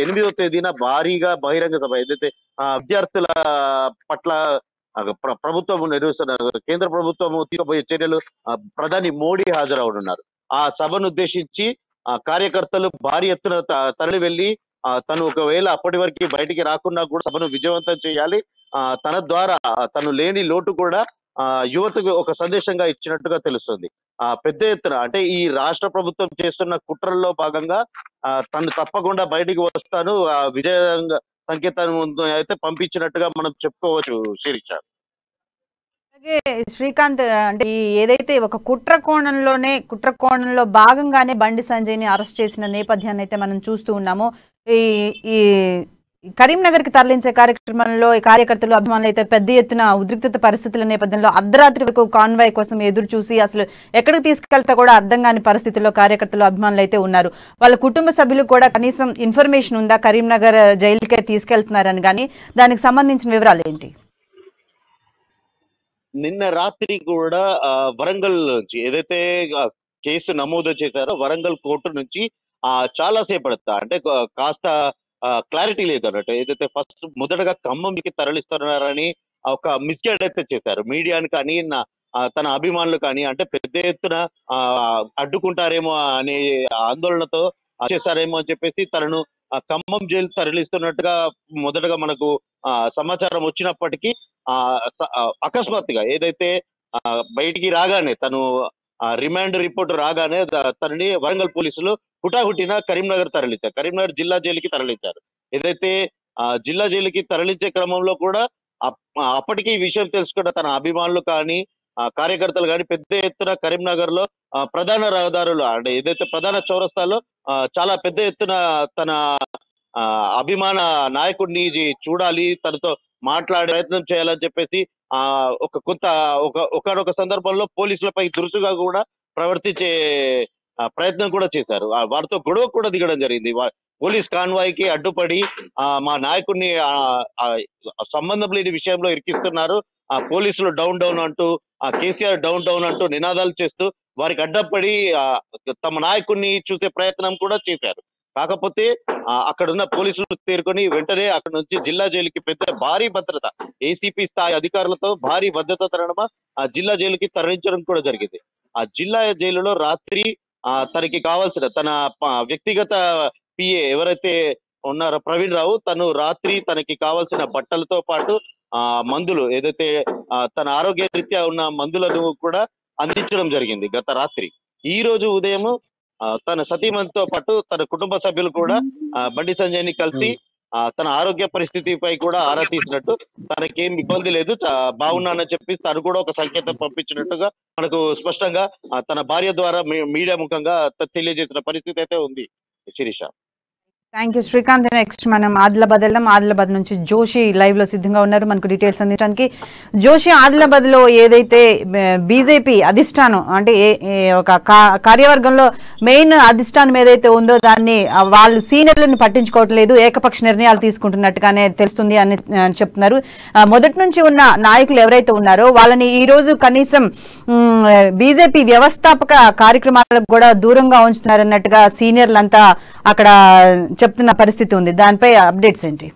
8వ తేదీన భారీగా బహిరంగ సభ ఏదైతే విద్యార్థుల పట్ల ప్రభుత్వం నిర్వహిస్తున్న కేంద్ర ప్రభుత్వం తీసుకోబోయే చర్యలు ప్రధాని మోడీ హాజరవనున్నారు. ఆ సభను ఉద్దేశించి కార్యకర్తలు భారీ ఎత్తున తరలి వెళ్లి తను ఒకవేళ అప్పటి వరకు బయటికి రాకుండా కూడా సభను విజయవంతం చేయాలి, తన ద్వారా తను లేని లోటు కూడా యువతకు ఒక సందేశంగా ఇచ్చినట్టుగా తెలుస్తుంది. పెద్ద ఎత్తున అంటే ఈ రాష్ట్ర ప్రభుత్వం చేస్తున్న కుట్రల్లో భాగంగా తను తప్పకుండా బయటికి వస్తాను విజయంగా సంకేతాన్ని అయితే పంపించినట్టుగా మనం చెప్పుకోవచ్చు శిరీష. అలాగే శ్రీకాంత్, అంటే ఏదైతే ఒక కుట్ర కోణంలో భాగంగానే బండి సంజయ్ని అరెస్ట్ చేసిన నేపథ్యాన్ని అయితే మనం చూస్తూ ఉన్నాము. ఈ కరీంనగర్ కి తరలించే కార్యక్రమంలో ఈ కార్యకర్తలు అభిమానులు అయితే పెద్ద ఎత్తున ఉద్రిక్తత పరిస్థితుల నేపథ్యంలో అర్ధరాత్రి వరకు కాన్వాయ్ కోసం ఎదురు చూసి అసలు ఎక్కడికి తీసుకెళ్తా కూడా అర్థం కాని పరిస్థితుల్లో కార్యకర్తలు అభిమానులు అయితే ఉన్నారు. వాళ్ళ కుటుంబ సభ్యులకు కూడా కనీసం ఇన్ఫర్మేషన్ ఉందా కరీంనగర్ జైలుకే తీసుకెళ్తున్నారని, కానీ దానికి సంబంధించిన వివరాలు ఏంటి? నిన్న రాత్రి కూడా వరంగల్ నుంచి ఏదైతే కేసు నమోదు చేశారో వరంగల్ కోర్టు నుంచి చాలా సేపడతా అంటే కాస్త క్లారిటీ లేదు అన్నట్టు. ఏదైతే ఫస్ట్ మొదటగా ఖమ్మంకి తరలిస్తున్నారని ఒక మిస్గైడ్ అయితే చేశారు మీడియాని కానీ తన అభిమానులు కానీ, అంటే పెద్ద ఎత్తున అడ్డుకుంటారేమో అనే ఆందోళనతో చేశారేమో అని చెప్పేసి తనను ఖమ్మం జైలు తరలిస్తున్నట్టుగా మొదటగా మనకు సమాచారం వచ్చినప్పటికీ అకస్మాత్తుగా ఏదైతే బయటికి రాగానే తను రిమాండ్ రిపోర్ట్ రాగానే తనని వరంగల్ పోలీసులు హుటాహుటిన కరీంనగర్ జిల్లా జైలుకి తరలించారు. ఏదైతే జిల్లా జైలుకి తరలించే క్రమంలో కూడా అప్పటికి ఈ విషయం తెలుసుకున్న తన అభిమానులు కానీ కార్యకర్తలు కానీ పెద్ద ఎత్తున కరీంనగర్ లో ప్రధాన రహదారులు అంటే ఏదైతే ప్రధాన చౌరస్తాలో చాలా పెద్ద ఎత్తున తన అభిమాన నాయకుడిని చూడాలి, తనతో మాట్లాడే ప్రయత్నం చేయాలని చెప్పేసి ఒకనొక సందర్భంలో పోలీసులపై దురుసుగా కూడా ప్రవర్తించే ప్రయత్నం కూడా చేశారు. వారితో గొడవ కూడా దిగడం జరిగింది. పోలీస్ కాన్వాయ్ కి అడ్డుపడి మా నాయకుడిని సంబంధం లేని విషయంలో ఇరికిస్తున్నారు, పోలీసులు డౌన్ అంటూ కేసీఆర్ డౌన్ అంటూ నినాదాలు చేస్తూ వారికి అడ్డపడి తమ నాయకుడిని చూసే ప్రయత్నం కూడా చేశారు. కాకపోతే అక్కడున్న పోలీసులు తేరుకొని వెంటనే అక్కడ నుంచి జిల్లా జైలుకి భారీ భద్రత ఏసీపీ స్థాయి అధికారులతో భారీ భద్రత తరడమ జిల్లా జైలుకి తరలించడం కూడా జరిగింది. ఆ జిల్లా జైలులో రాత్రి తనకి కావాల్సిన తన వ్యక్తిగత పిఏ ఎవరైతే ఉన్నారో ప్రవీణ్ రావు, తను రాత్రి తనకి కావాల్సిన బట్టలతో పాటు మందులు ఏదైతే తన ఆరోగ్య రీత్యా ఉన్న మందులను కూడా అందించడం జరిగింది గత రాత్రి. ఈ రోజు ఉదయం తన సతీమణితో పాటు తన కుటుంబ సభ్యులు కూడా బండి సంజయ్ని కలిసి తన ఆరోగ్య పరిస్థితిపై కూడా ఆరా తీసినట్టు, తనకేం ఇబ్బంది లేదు, బాగున్నానని చెప్పి తను కూడా ఒక సంకేతం పంపించినట్టుగా మనకు స్పష్టంగా తన భార్య ద్వారా మీడియా ముఖంగా తెలియజేసిన పరిస్థితి అయితే ఉంది Sirisha. Thank you Srikanth. Next మనం ఆదిలాబాద్ వెళ్దాం. ఆదిలాబాద్ నుంచి జోషి లైవ్ లో సిద్ధంగా ఉన్నారు మనకు డీటెయిల్స్ అందించడానికి. జోషి, ఆదిలాబాద్ లో ఏదైతే బీజేపీ అధిష్టానం అంటే ఒక కార్యవర్గంలో మెయిన్ అధిష్టానం ఏదైతే ఉందో దాన్ని వాళ్ళు సీనియర్లను పట్టించుకోవట్లేదు, ఏకపక్ష నిర్ణయాలు తీసుకుంటున్నట్టుగానే తెలుస్తుంది అని చెప్తున్నారు. మొదటి నుంచి ఉన్న నాయకులు ఎవరైతే ఉన్నారో వాళ్ళని ఈ రోజు కనీసం బీజేపీ వ్యవస్థాపక కార్యక్రమాలకు కూడా దూరంగా ఉంచుతున్నారన్నట్టుగా సీనియర్లంతా అక్కడ చెప్తున్న పరిస్థితి ఉంది. దానిపై అప్డేట్స్ ఏంటి?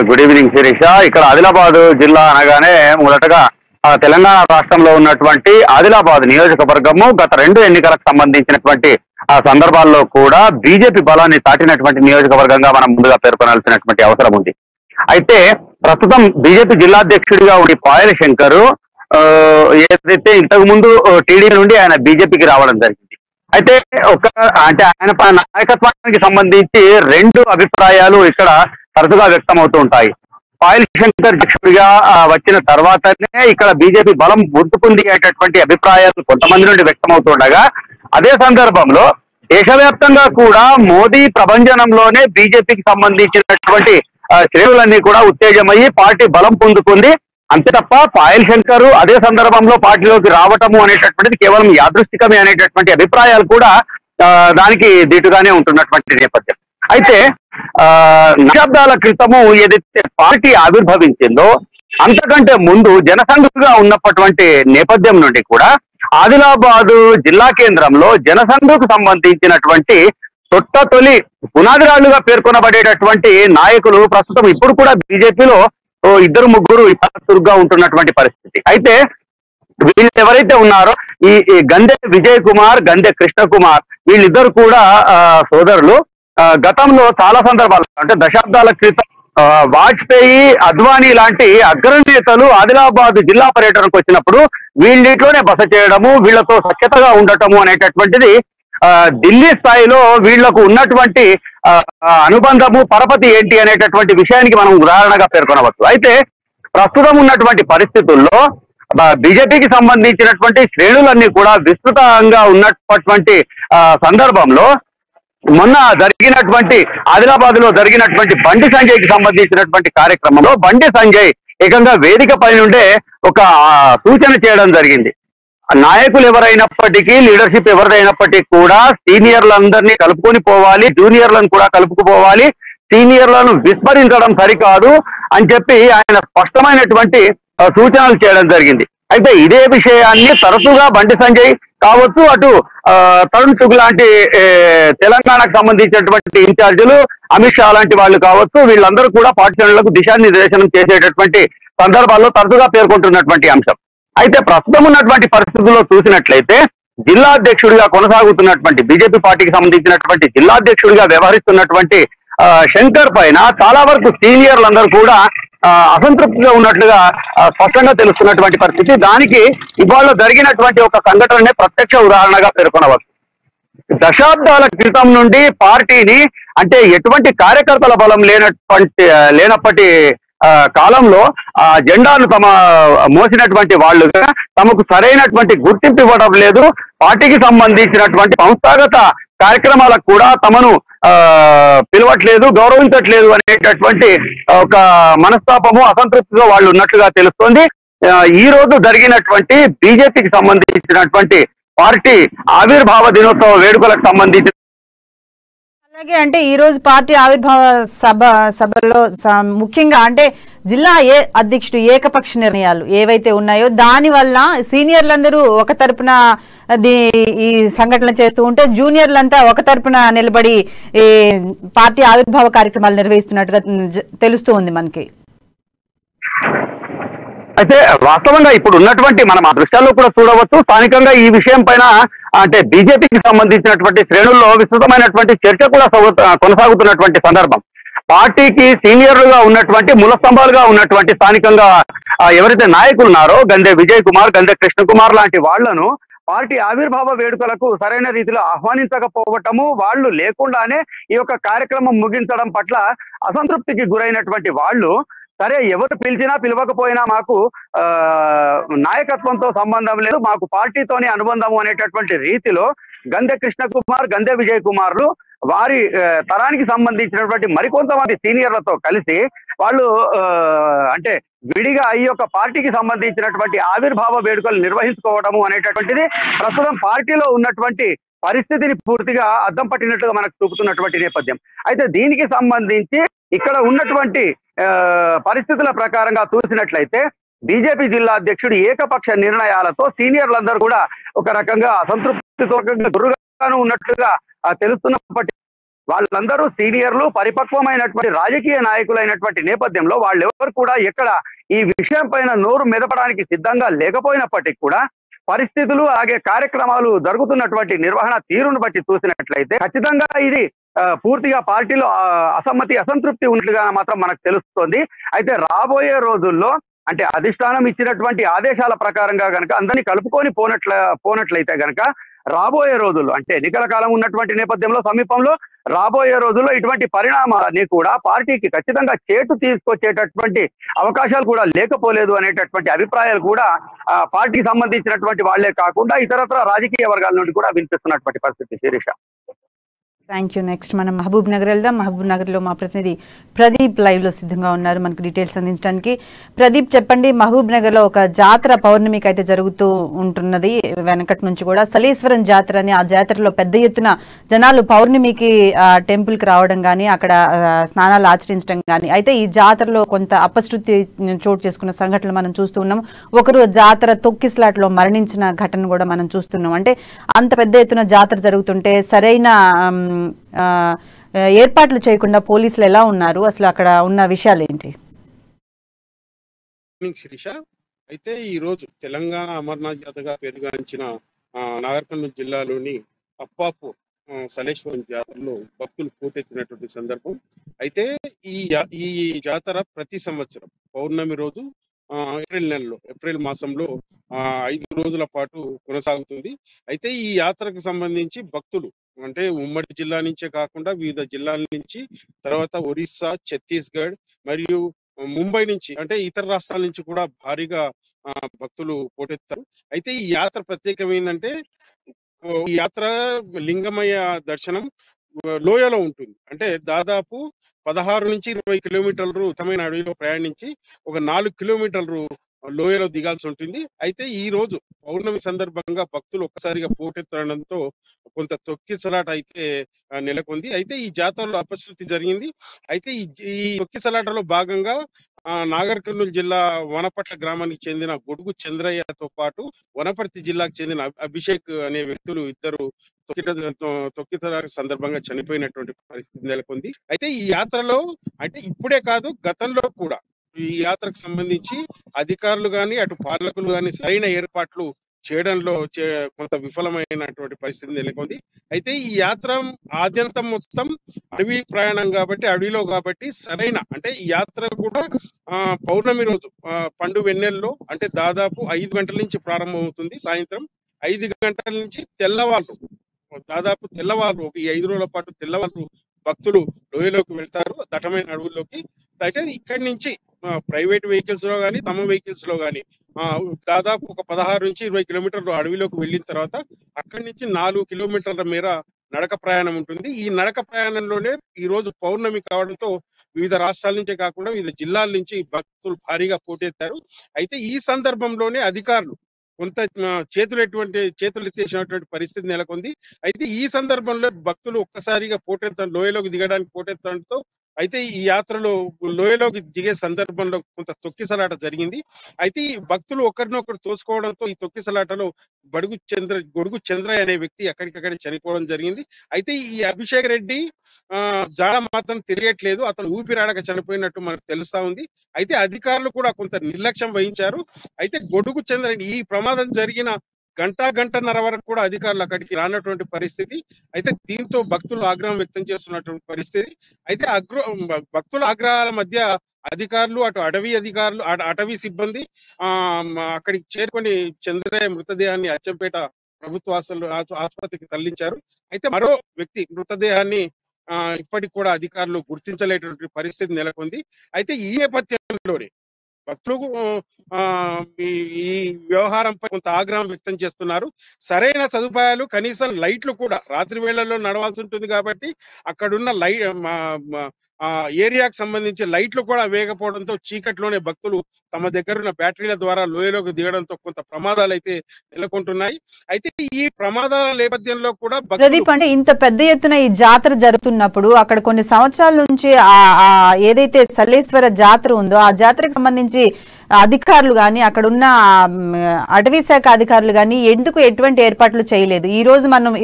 Good evening Sirisha. ఇక్కడ ఆదిలాబాద్ జిల్లా అనగానే మొదటగా తెలంగాణ రాష్ట్రంలో ఉన్నటువంటి ఆదిలాబాద్ నియోజకవర్గము గత 2 ఎన్నికలకు సంబంధించినటువంటి ఆ సందర్భాల్లో కూడా బీజేపీ బలాన్ని చాటినటువంటి నియోజకవర్గంగా మనం ముందుగా పేర్కొనాల్సినటువంటి అవసరం ఉంది. అయితే ప్రస్తుతం బీజేపీ జిల్లాధ్యక్షుడిగా ఉండి పాయల శంకర్ ఏదైతే ఇంతకు ముందు టీడీపీ నుండి ఆయన బీజేపీకి రావడం జరిగింది. అయితే ఆయన నాయకత్వానికి సంబంధించి 2 అభిప్రాయాలు ఇక్కడ తరచుగా వ్యక్తం అవుతూ ఉంటాయి. పాయల్ శంకర్ అధ్యక్షుడిగా వచ్చిన తర్వాతనే ఇక్కడ బీజేపీ బలం పుంజుకుంది అనేటటువంటి అభిప్రాయాలు కొంతమంది నుండి వ్యక్తమవుతుండగా, అదే సందర్భంలో దేశవ్యాప్తంగా కూడా మోదీ ప్రభంజనంలోనే బీజేపీకి సంబంధించినటువంటి శ్రేణులన్నీ కూడా ఉత్తేజమయ్యి పార్టీ బలం పొందుకుంది. అంతే తప్ప పాయల్ శంకర్ అదే సందర్భంలో పార్టీలోకి రావటము అనేటటువంటిది కేవలం యాదృష్టికమే అనేటటువంటి అభిప్రాయాలు కూడా దానికి దీటుగానే ఉంటున్నటువంటి నేపథ్యం. అయితే దశాబ్దాల క్రితము ఏదైతే పార్టీ ఆవిర్భవించిందో అంతకంటే ముందు జనసంఘుగా ఉన్నటువంటి నేపథ్యం నుండి కూడా ఆదిలాబాదు జిల్లా కేంద్రంలో జనసంఘకు సంబంధించినటువంటి తొలి పునాదిరాళ్లుగా పేర్కొనబడేటటువంటి నాయకులు ప్రస్తుతం ఇప్పుడు కూడా బీజేపీలో 2-3 చురుగ్గా ఉంటున్నటువంటి పరిస్థితి. అయితే వీళ్ళు ఎవరైతే ఉన్నారో ఈ గందె విజయ్ కుమార్, గందె కృష్ణ కుమార్ వీళ్ళిద్దరు కూడా సోదరులు గతంలో చాలా సందర్భాలు అంటే దశాబ్దాల క్రితం వాజ్పేయి, అద్వానీ లాంటి అగ్రనేతలు ఆదిలాబాద్ జిల్లా పర్యటనకు వచ్చినప్పుడు వీళ్ళింట్లోనే బస చేయడము, వీళ్లతో సఖ్యతగా ఉండటము అనేటటువంటిది ఢిల్లీ స్థాయిలో వీళ్లకు ఉన్నటువంటి అనుబంధము పరపతి ఏంటి అనేటటువంటి విషయానికి మనం ఉదాహరణగా పేర్కొనవచ్చు. అయితే ప్రస్తుతం ఉన్నటువంటి పరిస్థితుల్లో బీజేపీకి సంబంధించినటువంటి శ్రేణులన్నీ కూడా విస్తృతంగా ఉన్నటువంటి సందర్భంలో మొన్న జరిగినటువంటి ఆదిలాబాద్ లో జరిగినటువంటి బండి సంజయ్కి సంబంధించినటువంటి కార్యక్రమంలో బండి సంజయ్ ఏకంగా వేదిక పై నుండే ఒక సూచన చేయడం జరిగింది. నాయకులు ఎవరైనప్పటికీ, లీడర్షిప్ ఎవరైనప్పటికీ కూడా సీనియర్లందరినీ కలుపుకొని పోవాలి, జూనియర్లను కూడా కలుపుకుపోవాలి, సీనియర్లను విస్మరించడం సరికాదు అని చెప్పి ఆయన స్పష్టమైనటువంటి సూచనలు చేయడం జరిగింది. అయితే ఇదే విషయాన్ని తరచుగా బండి సంజయ్ కావచ్చు, అటు తరుణ్ చుగ్ లాంటి తెలంగాణకు సంబంధించినటువంటి ఇన్ఛార్జీలు, అమిత్ షా లాంటి వాళ్ళు కావచ్చు, వీళ్ళందరూ కూడా పార్టీలకు దిశానిర్దేశనం చేసేటటువంటి సందర్భాల్లో తరచుగా పేర్కొంటున్నటువంటి అంశం. అయితే ప్రస్తుతం ఉన్నటువంటి పరిస్థితుల్లో చూసినట్లయితే జిల్లా అధ్యక్షుడిగా కొనసాగుతున్నటువంటి బీజేపీ పార్టీకి సంబంధించినటువంటి జిల్లా అధ్యక్షుడిగా వ్యవహరిస్తున్నటువంటి శంకర్ పైన చాలా వరకు సీనియర్లందరూ కూడా అసంతృప్తిగా ఉన్నట్లుగా స్పష్టంగా తెలుస్తున్నటువంటి పరిస్థితి. దానికి ఇవాళ జరిగినటువంటి ఒక సంఘటననే ప్రత్యక్ష ఉదాహరణగా పేర్కొనవచ్చు. దశాబ్దాల క్రితం నుండి పార్టీని అంటే ఎటువంటి కార్యకర్తల బలం లేనప్పటి కాలంలో ఆ జెండాను మోసినటువంటి వాళ్ళుగా తమకు సరైనటువంటి గుర్తింపు ఇవ్వడం లేదు, పార్టీకి సంబంధించినటువంటి సంస్థాగత కార్యక్రమాలకు కూడా తమను పిలవట్లేదు, గౌరవించట్లేదు అనేటటువంటి ఒక మనస్తాపము, అసంతృప్తితో వాళ్ళు ఉన్నట్లుగా తెలుస్తోంది. ఈ రోజు జరిగినటువంటి బీజేపీకి సంబంధించినటువంటి పార్టీ ఆవిర్భావ దినోత్సవ వేడుకలకు సంబంధించి అలాగే అంటే ఈ రోజు పార్టీ ఆవిర్భావ సభలో ముఖ్యంగా అంటే జిల్లా అధ్యక్షుడు ఏకపక్ష నిర్ణయాలు ఏవైతే ఉన్నాయో దాని వల్ల సీనియర్లందరూ ఒక తరపున ఈ సంఘటన చేస్తూ ఉంటే జూనియర్లంతా ఒక తరపున నిలబడి ఈ పార్టీ ఆవిర్భావ కార్యక్రమాలు నిర్వహిస్తున్నట్టుగా తెలుస్తూ ఉంది మనకి. అయితే వాస్తవంగా ఇప్పుడు ఉన్నటువంటి మనం ఆ దృశ్యాల్లో కూడా చూడవచ్చు. స్థానికంగా ఈ విషయం పైన అంటే బీజేపీకి సంబంధించినటువంటి శ్రేణుల్లో విస్తృతమైనటువంటి చర్చ కూడా కొనసాగుతున్నటువంటి సందర్భం. పార్టీకి సీనియర్లుగా ఉన్నటువంటి మూలస్తంభాలుగా ఉన్నటువంటి స్థానికంగా ఎవరైతే నాయకులు ఉన్నారో గందె విజయ్ కుమార్, గందె కృష్ణ కుమార్ లాంటి వాళ్లను పార్టీ ఆవిర్భావ వేడుకలకు సరైన రీతిలో ఆహ్వానించకపోవటము, వాళ్ళు లేకుండానే ఈ యొక్క కార్యక్రమం ముగించడం పట్ల అసంతృప్తికి గురైనటువంటి వాళ్ళు సరే ఎవరు పిలిచినా పిలవకపోయినా మాకు నాయకత్వంతో సంబంధం లేదు, మాకు పార్టీతోనే అనుబంధము అనేటటువంటి రీతిలో గందె కృష్ణ కుమార్, గందె విజయ్ కుమార్లు వారి తరానికి సంబంధించినటువంటి మరికొంతమంది సీనియర్లతో కలిసి వాళ్ళు అంటే విడిగా ఈ యొక్క పార్టీకి సంబంధించినటువంటి ఆవిర్భావ వేడుకలు నిర్వహించుకోవడము అనేటటువంటిది ప్రస్తుతం పార్టీలో ఉన్నటువంటి పరిస్థితిని పూర్తిగా అద్దం పట్టినట్టుగా మనకు చూపుతున్నటువంటి నేపథ్యం. అయితే దీనికి సంబంధించి ఇక్కడ ఉన్నటువంటి పరిస్థితుల ప్రకారంగా చూసినట్లయితే బీజేపీ జిల్లా అధ్యక్షుడు ఏకపక్ష నిర్ణయాలతో సీనియర్లందరూ కూడా ఒక రకంగా అసంతృప్తితో గురుగాను ఉన్నట్లుగా తెలుస్తున్నప్పటికీ వాళ్ళందరూ సీనియర్లు, పరిపక్వమైనటువంటి రాజకీయ నాయకులైనటువంటి నేపథ్యంలో వాళ్ళెవరు కూడా ఎక్కడ ఈ విషయం పైన నోరు మెదపడానికి సిద్ధంగా లేకపోయినప్పటికీ కూడా పరిస్థితులు అలాగే కార్యక్రమాలు జరుగుతున్నటువంటి నిర్వహణ తీరును బట్టి చూసినట్లయితే ఖచ్చితంగా ఇది పూర్తిగా పార్టీలో అసమ్మతి, అసంతృప్తి ఉన్నట్లుగా మాత్రం మనకు తెలుస్తోంది. అయితే రాబోయే రోజుల్లో అంటే అధిష్టానం ఇచ్చినటువంటి ఆదేశాల ప్రకారంగా గనక అందరినీ కలుపుకొని పోనట్లయితే గనక రాబోయే రోజుల్లో అంటే ఎన్నికల కాలం ఉన్నటువంటి నేపథ్యంలో సమీపంలో రాబోయే రోజుల్లో ఇటువంటి పరిణామాన్ని కూడా పార్టీకి ఖచ్చితంగా చేటు తీసుకొచ్చేటటువంటి అవకాశాలు కూడా లేకపోలేదు అనేటటువంటి అభిప్రాయాలు కూడా పార్టీకి సంబంధించినటువంటి వాళ్లే కాకుండా ఇతరత్ర రాజకీయ వర్గాల నుండి కూడా వినిపిస్తున్నటువంటి పరిస్థితి. Sirisha, thank you. నెక్స్ట్ మనం మహబూబ్ నగర్ వెళ్దాం. మహబూబ్ నగర్లో మా ప్రతినిధి ప్రదీప్ లైవ్లో సిద్ధంగా ఉన్నారు మనకు డీటెయిల్స్ అందించడానికి. ప్రదీప్, చెప్పండి, మహబూబ్ నగర్లో ఒక జాతర పౌర్ణమికి అయితే జరుగుతూ ఉంటున్నది వెనకటి నుంచి కూడా. సలేశ్వరం జాతర అని, ఆ జాతరలో పెద్ద ఎత్తున జనాలు పౌర్ణమికి టెంపుల్కి రావడం కానీ అక్కడ స్నానాలు ఆచరించడం కానీ, అయితే ఈ జాతరలో కొంత అపశృతి చోటు చేసుకున్న సంఘటనలు మనం చూస్తూ ఉన్నాం. ఒకరు జాతర తొక్కిస్లాట్లో మరణించిన ఘటన కూడా మనం చూస్తున్నాం. అంటే అంత పెద్ద ఎత్తున జాతర జరుగుతుంటే సరైన ఏర్పాట్లు చేయకుండా పోలీసులు ఎలా ఉన్నారు, అసలు అక్కడ ఉన్న విషయాలు ఏంటి? శిరీష, అయితే ఈ రోజు తెలంగాణ అమర్నాథ్ జాతరగా పేరుగాంచిన నాగర్ కర్నూలు జిల్లాలోని అప్పాపూర్ సలేశ్వరం జాతరలో భక్తులు పోటెత్తినటువంటి సందర్భం. అయితే ఈ జాతర ప్రతి సంవత్సరం పౌర్ణమి రోజు ఏప్రిల్ మాసంలో 5 రోజుల పాటు కొనసాగుతుంది. అయితే ఈ యాత్రకు సంబంధించి భక్తులు అంటే ఉమ్మడి జిల్లా నుంచే కాకుండా వివిధ జిల్లాల నుంచి, తర్వాత ఒరిస్సా, ఛత్తీస్గఢ్ మరియు ముంబై నుంచి అంటే ఇతర రాష్ట్రాల నుంచి కూడా భారీగా భక్తులు పోటెత్తారు. అయితే ఈ యాత్ర ప్రత్యేకం ఏంటంటే ఈ యాత్ర లింగమయ్య దర్శనం లోయలో ఉంటుంది. అంటే దాదాపు 16 నుంచి 20 కిలోమీటర్లు ఉత్తమైన అడవిలో ప్రయాణించి ఒక 4 కిలోమీటర్లు లోయలో దిగాల్సి ఉంటుంది. అయితే ఈ రోజు పౌర్ణమి సందర్భంగా భక్తులు ఒక్కసారిగా పోటెత్తడంతో కొంత తొక్కిసలాట అయితే నెలకొంది. అయితే ఈ జాతరలో అపశృతి జరిగింది. అయితే ఈ తొక్కిసలాటలో భాగంగా నాగర్ కర్నూలు జిల్లా వనపట్ల గ్రామానికి చెందిన గొడుగు చంద్రయ్యతో పాటు వనపర్తి జిల్లాకు చెందిన అభిషేక్ అనే వ్యక్తులు ఇద్దరు తొక్కిసలాట సందర్భంగా చనిపోయినటువంటి పరిస్థితి నెలకొంది. అయితే ఈ యాత్రలో అంటే ఇప్పుడే కాదు, గతంలో కూడా ఈ యాత్రకు సంబంధించి అధికారులు గాని అటు పాలకులు గాని సరైన ఏర్పాట్లు చేయడంలో కొంత విఫలమైనటువంటి పరిస్థితి నెలకొంది. అయితే ఈ యాత్ర ఆద్యంతం మొత్తం అడవి ప్రయాణం కాబట్టి, అడవిలో కాబట్టి సరైన అంటే ఈ యాత్ర కూడా పౌర్ణమి రోజు పండు వెన్నెల్లో అంటే దాదాపు 5 గంటల నుంచి ప్రారంభమవుతుంది. సాయంత్రం 5 గంటల నుంచి దాదాపు తెల్లవారు ఒక 5 రోజుల పాటు తెల్లవారు భక్తులు లోయలోకి వెళ్తారు, దట్టమైన అడవుల్లోకి. అయితే ఇక్కడి నుంచి ప్రైవేట్ వెహికల్స్ లో కానీ తమ వెహికల్స్ లో కానీ దాదాపు ఒక 16 నుంచి 20 కిలోమీటర్లు అడవిలోకి వెళ్ళిన తర్వాత అక్కడి నుంచి 4 కిలోమీటర్ల మేర నడక ప్రయాణం ఉంటుంది. ఈ నడక ప్రయాణంలోనే ఈ రోజు పౌర్ణమి కావడంతో వివిధ రాష్ట్రాల నుంచే కాకుండా వివిధ జిల్లాల నుంచి భక్తులు భారీగా పోటెత్తారు. అయితే ఈ సందర్భంలోనే అధికారులు కొంత చేతులు ఎత్తేసినటువంటి పరిస్థితి నెలకొంది. అయితే ఈ సందర్భంలో భక్తులు ఒక్కసారిగా లోయలోకి దిగడానికి పోటెత్తడంతో అయితే ఈ యాత్రలో లోయలోకి దిగే సందర్భంలో కొంత తొక్కిసలాట జరిగింది. అయితే ఈ భక్తులు ఒకరినొకరు తోసుకోవడంతో ఈ తొక్కిసలాటలో గొడుగు చంద్రయ్య అనే వ్యక్తి అక్కడికక్కడే చనిపోవడం జరిగింది. అయితే ఈ అభిషేక్ రెడ్డి జాడ మాత్రం తెలియట్లేదు, అతను ఊపిరాడక చనిపోయినట్టు మనకు తెలుస్తా ఉంది. అయితే అధికారులు కూడా కొంత నిర్లక్ష్యం వహించారు. అయితే గొడుగు చంద్రయ్య ఈ ప్రమాదం జరిగిన గంటన్నర వరకు కూడా అధికారులు అక్కడికి రానటువంటి పరిస్థితి. అయితే దీంతో భక్తులు ఆగ్రహం వ్యక్తం చేస్తున్నటువంటి పరిస్థితి. అయితే భక్తుల ఆగ్రహాల మధ్య అధికారులు అటవీ సిబ్బంది అక్కడికి చేరుకొని చంద్రయ్య మృతదేహాన్ని అచ్చంపేట ప్రభుత్వ ఆసుపత్రికి తరలించారు. అయితే మరో వ్యక్తి మృతదేహాన్ని ఇప్పటికి కూడా అధికారులు గుర్తించలేటువంటి పరిస్థితి నెలకొంది. అయితే ఈ నేపథ్యంలోనే భక్తులు ఈ వ్యవహారంపై కొంత ఆగ్రహం వ్యక్తం చేస్తున్నారు. సరైన సదుపాయాలు కనీసం లైట్లు కూడా రాత్రి వేళల్లో నడవాల్సి ఉంటుంది కాబట్టి అక్కడున్న ఏరియాకు సంబంధించి లైట్లు కూడా వేయకపోవడంతో చీకట్లోనే భక్తులు తమ దగ్గరున్న బ్యాటరీల ద్వారా లోయలోకి దిగడంతో కొంత ప్రమాదాలు అయితే నెలకొంటున్నాయి. అయితే ఈ ప్రమాదాల నేపథ్యంలో కూడా ప్రదీప్, అంటే ఇంత పెద్ద ఎత్తున ఈ జాతర జరుగుతున్నప్పుడు అక్కడ కొన్ని సంవత్సరాల నుంచి ఏదైతే సలేశ్వర జాతర ఉందో ఆ జాతరకు సంబంధించి అధికారులు కానీ అక్కడ ఉన్న అటవీ శాఖ అధికారులు కానీ ఎందుకు ఎటువంటి ఏర్పాట్లు చేయలేదు? ఈ రోజు మనం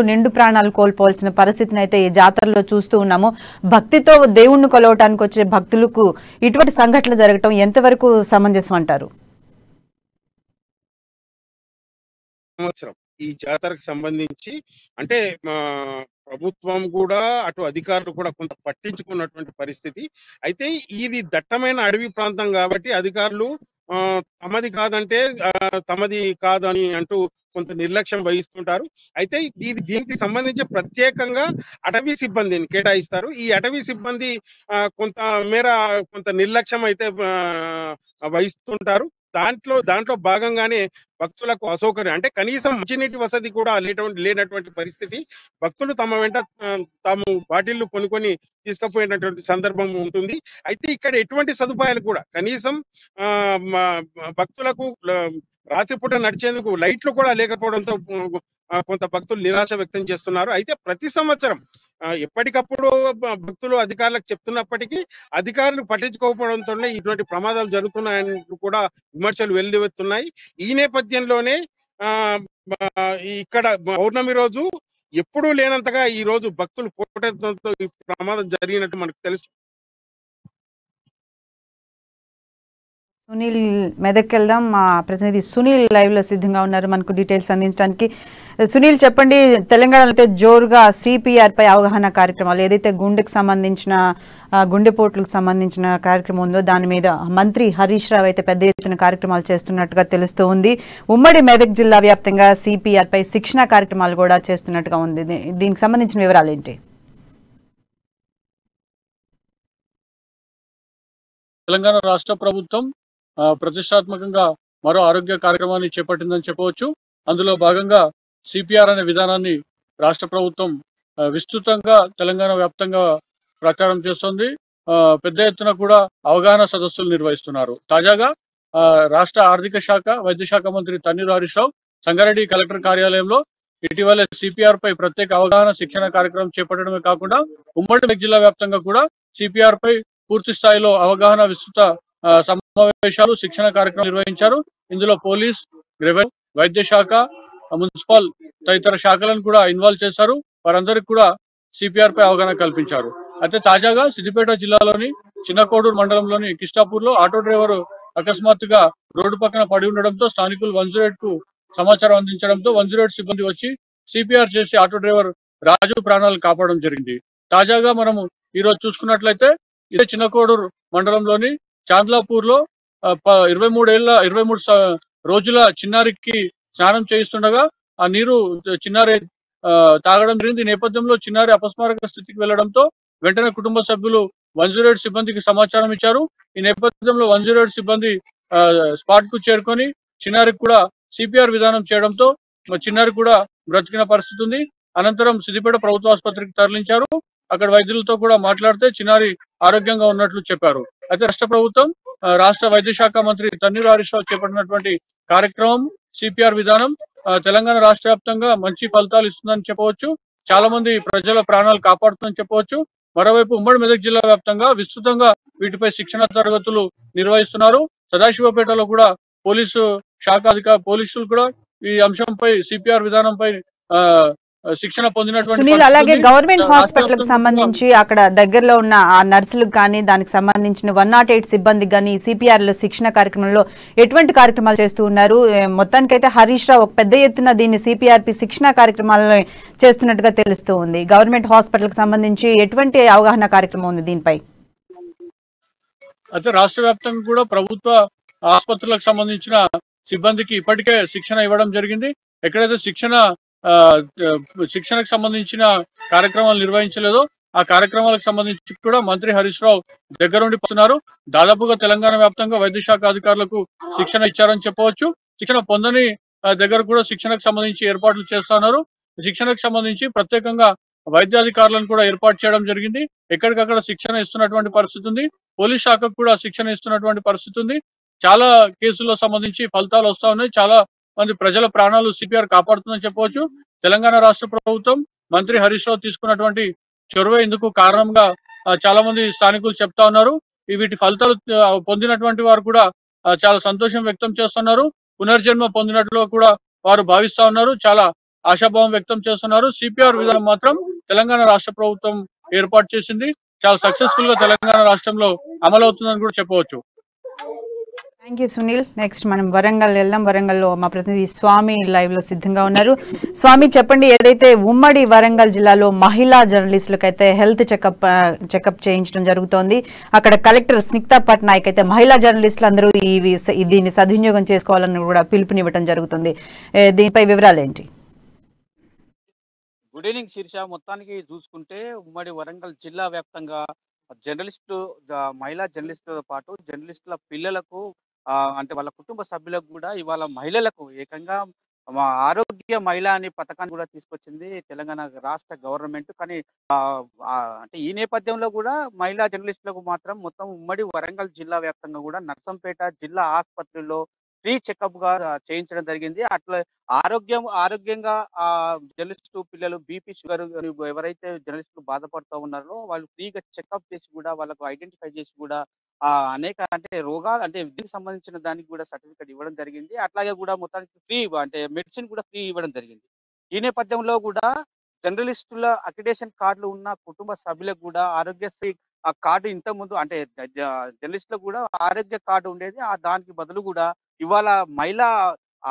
నిండు ప్రాణాలు కోల్పోవాల్సిన పరిస్థితిని అయితే ఈ జాతరలో చూస్తూ ఉన్నాము. భక్తితో దేవుణ్ణి కొలవటానికి వచ్చే భక్తులకు ఇటువంటి సంఘటనలు జరగటం ఎంతవరకు సమంజసం అంటారు? సంవత్సరం ఈ జాతరకు సంబంధించి అంటే ప్రభుత్వం కూడా అటు అధికారులు కూడా కొంత పట్టించుకున్నటువంటి పరిస్థితి. అయితే ఇది దట్టమైన అడవి ప్రాంతం కాబట్టి అధికారులు తమది కాదంటే తమది కాదని అంటూ కొంత నిర్లక్ష్యం వహిస్తుంటారు. అయితే దీనికి సంబంధించి ప్రత్యేకంగా అటవీ సిబ్బందిని కేటాయిస్తారు. ఈ అటవీ సిబ్బంది కొంత నిర్లక్ష్యం అయితే వహిస్తుంటారు. దాంట్లో భాగంగానే భక్తులకు అసౌకర్యం అంటే కనీసం మంచినీటి వసతి కూడా లేనటువంటి పరిస్థితి. భక్తులు తమ వెంట తాము బాటిళ్లు కొనుక్కొని తీసుకుపోయినటువంటి సందర్భం ఉంటుంది. అయితే ఇక్కడ ఎటువంటి సదుపాయాలు కూడా కనీసం భక్తులకు రాత్రిపూట నడిచేందుకు లైట్లు కూడా లేకపోవడంతో కొంత భక్తులు నిరాశ వ్యక్తం చేస్తున్నారు. అయితే ప్రతి సంవత్సరం ఎప్పటికప్పుడు భక్తులు అధికారులకు చెప్తున్నప్పటికీ అధికారులు పట్టించుకోకపోవడంతోనే ఇటువంటి ప్రమాదాలు జరుగుతున్నాయని కూడా విమర్శలు వెల్లువెత్తున్నాయి. ఈ నేపథ్యంలోనే ఇక్కడ పౌర్ణమి రోజు ఎప్పుడూ లేనంతగా ఈ రోజు భక్తులు పోటెత్తడంతో ఈ ప్రమాదం జరిగినట్టు మనకు తెలుసు. సునీల్ మెదక్ వెళ్దాం. మా ప్రతినిధి సునీల్ లైవ్ లో సిద్ధంగా ఉన్నారు మనకు డీటెయిల్స్ అందించడానికి. సునీల్ చెప్పండి, తెలంగాణలో అయితే జోరుగా సిపిఆర్ పై అవగాహన కార్యక్రమాలు ఏదైతే గుండెకు సంబంధించిన గుండెపోట్లకు సంబంధించిన కార్యక్రమం ఉందో దాని మీద మంత్రి హరీష్ రావు అయితే పెద్ద ఎత్తున కార్యక్రమాలు చేస్తున్నట్టుగా తెలుస్తూ ఉంది. ఉమ్మడి మెదక్ జిల్లా వ్యాప్తంగా సిపిఆర్ పై శిక్షణ కార్యక్రమాలు కూడా చేస్తున్నట్టుగా ఉంది. దీనికి సంబంధించిన వివరాలు ఏంటి? తెలంగాణ రాష్ట్ర ప్రభుత్వం ప్రతిష్టాత్మకంగా మరో ఆరోగ్య కార్యక్రమాన్ని చేపట్టిందని చెప్పవచ్చు. అందులో భాగంగా సిపిఆర్ అనే విధానాన్ని రాష్ట్ర ప్రభుత్వం విస్తృతంగా తెలంగాణ వ్యాప్తంగా ప్రచారం చేస్తుంది. పెద్ద ఎత్తున కూడా అవగాహన సదస్సులు నిర్వహిస్తున్నారు. తాజాగా రాష్ట్ర ఆర్థిక శాఖ వైద్య శాఖ మంత్రి తన్నీరు హరీష్ రావు సంగారెడ్డి కలెక్టర్ కార్యాలయంలో ఇటీవల సిపిఆర్ పై ప్రత్యేక అవగాహన శిక్షణ కార్యక్రమం చేపట్టడమే కాకుండా ఉమ్మడి జిల్లా వ్యాప్తంగా కూడా సిపిఆర్ పై పూర్తి స్థాయిలో అవగాహన విస్తృత సమావేశాలు శిక్షణ కార్యక్రమం నిర్వహించారు. ఇందులో పోలీస్, రెవెన్యూ, వైద్య శాఖ, మున్సిపల్ తదితర శాఖలను కూడా ఇన్వాల్వ్ చేశారు. వారందరికీ కూడా సిపిఆర్ పై అవగాహన కల్పించారు. అయితే తాజాగా సిద్దిపేట జిల్లాలోని చిన్నకోడూరు మండలంలోని కిష్టాపూర్ లో ఆటో డ్రైవర్ అకస్మాత్తుగా రోడ్డు పక్కన పడి ఉండడంతో స్థానికులు 108 కు సమాచారం అందించడంతో 108 సిబ్బంది వచ్చి సిపిఆర్ చేసి ఆటో డ్రైవర్ రాజు ప్రాణాలను కాపాడడం జరిగింది. తాజాగా మనము ఈ రోజు చూసుకున్నట్లయితే ఇదే చిన్నకోడూరు మండలంలోని చాంద్లాపూర్ లో 23 రోజుల చిన్నారికి స్నానం చేయిస్తుండగా ఆ నీరు చిన్నారి తాగడం జరిగింది. ఈ నేపథ్యంలో చిన్నారి అపస్మారక స్థితికి వెళ్లడంతో వెంటనే కుటుంబ సభ్యులు 108 సిబ్బందికి సమాచారం ఇచ్చారు. ఈ నేపథ్యంలో 108 సిబ్బంది స్పాట్ కు చేరుకొని చిన్నారికి కూడా సిపిఆర్ విధానం చేయడంతో చిన్నారి కూడా బ్రతికిన పరిస్థితి ఉంది. అనంతరం సిద్దిపేట ప్రభుత్వ ఆసుపత్రికి తరలించారు. అక్కడ వైద్యులతో కూడా మాట్లాడితే చిన్నారి ఆరోగ్యంగా ఉన్నట్లు చెప్పారు. అయితే రాష్ట్ర ప్రభుత్వం రాష్ట్ర వైద్య శాఖ మంత్రి తన్నీరు హరీష్ రావు చేపట్టినటువంటి కార్యక్రమం సిపిఆర్ విధానం తెలంగాణ రాష్ట్ర వ్యాప్తంగా మంచి ఫలితాలు ఇస్తుందని చెప్పవచ్చు. చాలా మంది ప్రజల ప్రాణాలు కాపాడుతుందని చెప్పవచ్చు. మరోవైపు ఉమ్మడి మెదక్ జిల్లా వ్యాప్తంగా విస్తృతంగా వీటిపై శిక్షణ తరగతులు నిర్వహిస్తున్నారు. సదాశివపేటలో కూడా పోలీసు శాఖ పోలీసులు కూడా ఈ అంశంపై సిపిఆర్ విధానంపై శిక్షణ పొందినటువంటి సునీల్, అలాగే గవర్నమెంట్ హాస్పిటల్ కి సంబంధించి అక్కడ దగ్గరలో ఉన్న ఆ నర్సులకు కానీ దానికి సంబంధించిన 108 సిబ్బందికి కానీ సిపిఆర్ లో శిక్షణ కార్యక్రమంలో ఎటువంటి కార్యక్రమాలు చేస్తూ ఉన్నారు? మొత్తానికైతే హరీష్ రావు ఒక పెద్ద ఎత్తున దీన్ని సిపిఆర్పి శిక్షణ కార్యక్రమాలను చేస్తున్నట్టుగా తెలుస్తూ ఉంది. గవర్నమెంట్ హాస్పిటల్ కి సంబంధించి ఎటువంటి అవగాహన కార్యక్రమం ఉంది దీనిపై? అయితే రాష్ట్ర వ్యాప్తంగా కూడా ప్రభుత్వ ఆసుపత్రులకు సంబంధించిన సిబ్బందికి ఇప్పటికే శిక్షణ ఇవ్వడం జరిగింది. ఎక్కడైతే శిక్షణకు సంబంధించిన కార్యక్రమాలు నిర్వహించలేదో ఆ కార్యక్రమాలకు సంబంధించి కూడా మంత్రి హరీష్ రావు దగ్గరుండి పోతున్నారు. దాదాపుగా తెలంగాణ వ్యాప్తంగా వైద్య శాఖ అధికారులకు శిక్షణ ఇచ్చారని చెప్పవచ్చు. శిక్షణ పొందని దగ్గర కూడా శిక్షణకు సంబంధించి ఏర్పాట్లు చేస్తున్నారు. శిక్షణకు సంబంధించి ప్రత్యేకంగా వైద్యాధికారులను కూడా ఏర్పాటు చేయడం జరిగింది. ఎక్కడికక్కడ శిక్షణ ఇస్తున్నటువంటి పరిస్థితి ఉంది. పోలీస్ శాఖకు కూడా శిక్షణ ఇస్తున్నటువంటి పరిస్థితి ఉంది. చాలా కేసుల్లో సంబంధించి ఫలితాలు వస్తా ఉన్నాయి. చాలా మంది ప్రజల ప్రాణాలు సిపిఆర్ కాపాడుతుందని చెప్పవచ్చు. తెలంగాణ రాష్ట్ర ప్రభుత్వం మంత్రి హరీష్ రావు తీసుకున్నటువంటి చొరవ ఇందుకు కారణంగా చాలా మంది స్థానికులు చెప్తా ఉన్నారు. వీటి ఫలితాలు పొందినటువంటి వారు కూడా చాలా సంతోషం వ్యక్తం చేస్తున్నారు. పునర్జన్మ పొందినట్లు కూడా వారు భావిస్తా ఉన్నారు. చాలా ఆశాభావం వ్యక్తం చేస్తున్నారు. సిపిఆర్ విధానం మాత్రం తెలంగాణ రాష్ట్ర ప్రభుత్వం ఏర్పాటు చేసింది. చాలా సక్సెస్ఫుల్ గా తెలంగాణ రాష్ట్రంలో అమలవుతుందని కూడా చెప్పవచ్చు. Thank you Sunil. నెక్స్ట్ మనం వరంగల్ వెళ్దాం. వరంగల్లో మా ప్రతినిధి స్వామి లైవ్ లో సిద్ధంగా ఉన్నారు. స్వామి, చెప్పండి, ఏదైతే ఉమ్మడి వరంగల్ జిల్లాలో మహిళా జర్నలిస్టులకు అయితే హెల్త్ చెకప్ చేయించడం జరుగుతోంది. అక్కడ కలెక్టర్ స్నిగ్ధా పట్నాయక్ అయితే మహిళా జర్నలిస్టులు అందరూ దీన్ని సద్వినియోగం చేసుకోవాలని కూడా పిలుపునివ్వడం జరుగుతుంది. దీనిపై వివరాలు ఏంటి? Good evening Sirsha. మొత్తానికి చూసుకుంటే ఉమ్మడి వరంగల్ జిల్లా వ్యాప్తంగా మహిళా జర్నలిస్టులతో పాటు జర్నలిస్టుల పిల్లలకు అంటే వాళ్ళ కుటుంబ సభ్యులకు కూడా ఇవాళ మహిళలకు ఏకంగా మా ఆరోగ్య మహిళ అనే పథకాన్ని కూడా తీసుకొచ్చింది తెలంగాణ రాష్ట్ర గవర్నమెంట్. కానీ అంటే ఈ నేపథ్యంలో కూడా మహిళా జర్నలిస్టులకు మాత్రం మొత్తం ఉమ్మడి వరంగల్ జిల్లా వ్యాప్తంగా కూడా నర్సంపేట జిల్లా ఆసుపత్రిలో ఫ్రీ చెకప్ గా చేయించడం జరిగింది. అట్లా ఆరోగ్యంగా జర్నలిస్టు పిల్లలు బీపీ షుగర్ ఎవరైతే జర్నలిస్టులు బాధపడుతూ ఉన్నారో వాళ్ళు ఫ్రీగా చెకప్ చేసి కూడా వాళ్ళకు ఐడెంటిఫై చేసి కూడా అనేక అంటే రోగాలు అంటే విద్యకు సంబంధించిన దానికి కూడా సర్టిఫికేట్ ఇవ్వడం జరిగింది. అట్లాగే కూడా మొత్తానికి ఫ్రీ అంటే మెడిసిన్ కూడా ఫ్రీ ఇవ్వడం జరిగింది. ఈ నేపథ్యంలో కూడా జర్నలిస్టుల అక్రిడేషన్ కార్డులు ఉన్న కుటుంబ సభ్యులకు కూడా ఆరోగ్యశ్రీ ఆ కార్డు ఇంత ముందు అంటే జర్నలిస్టులకు కూడా ఆరోగ్య కార్డు ఉండేది. దానికి బదులు కూడా ఇవాళ మహిళా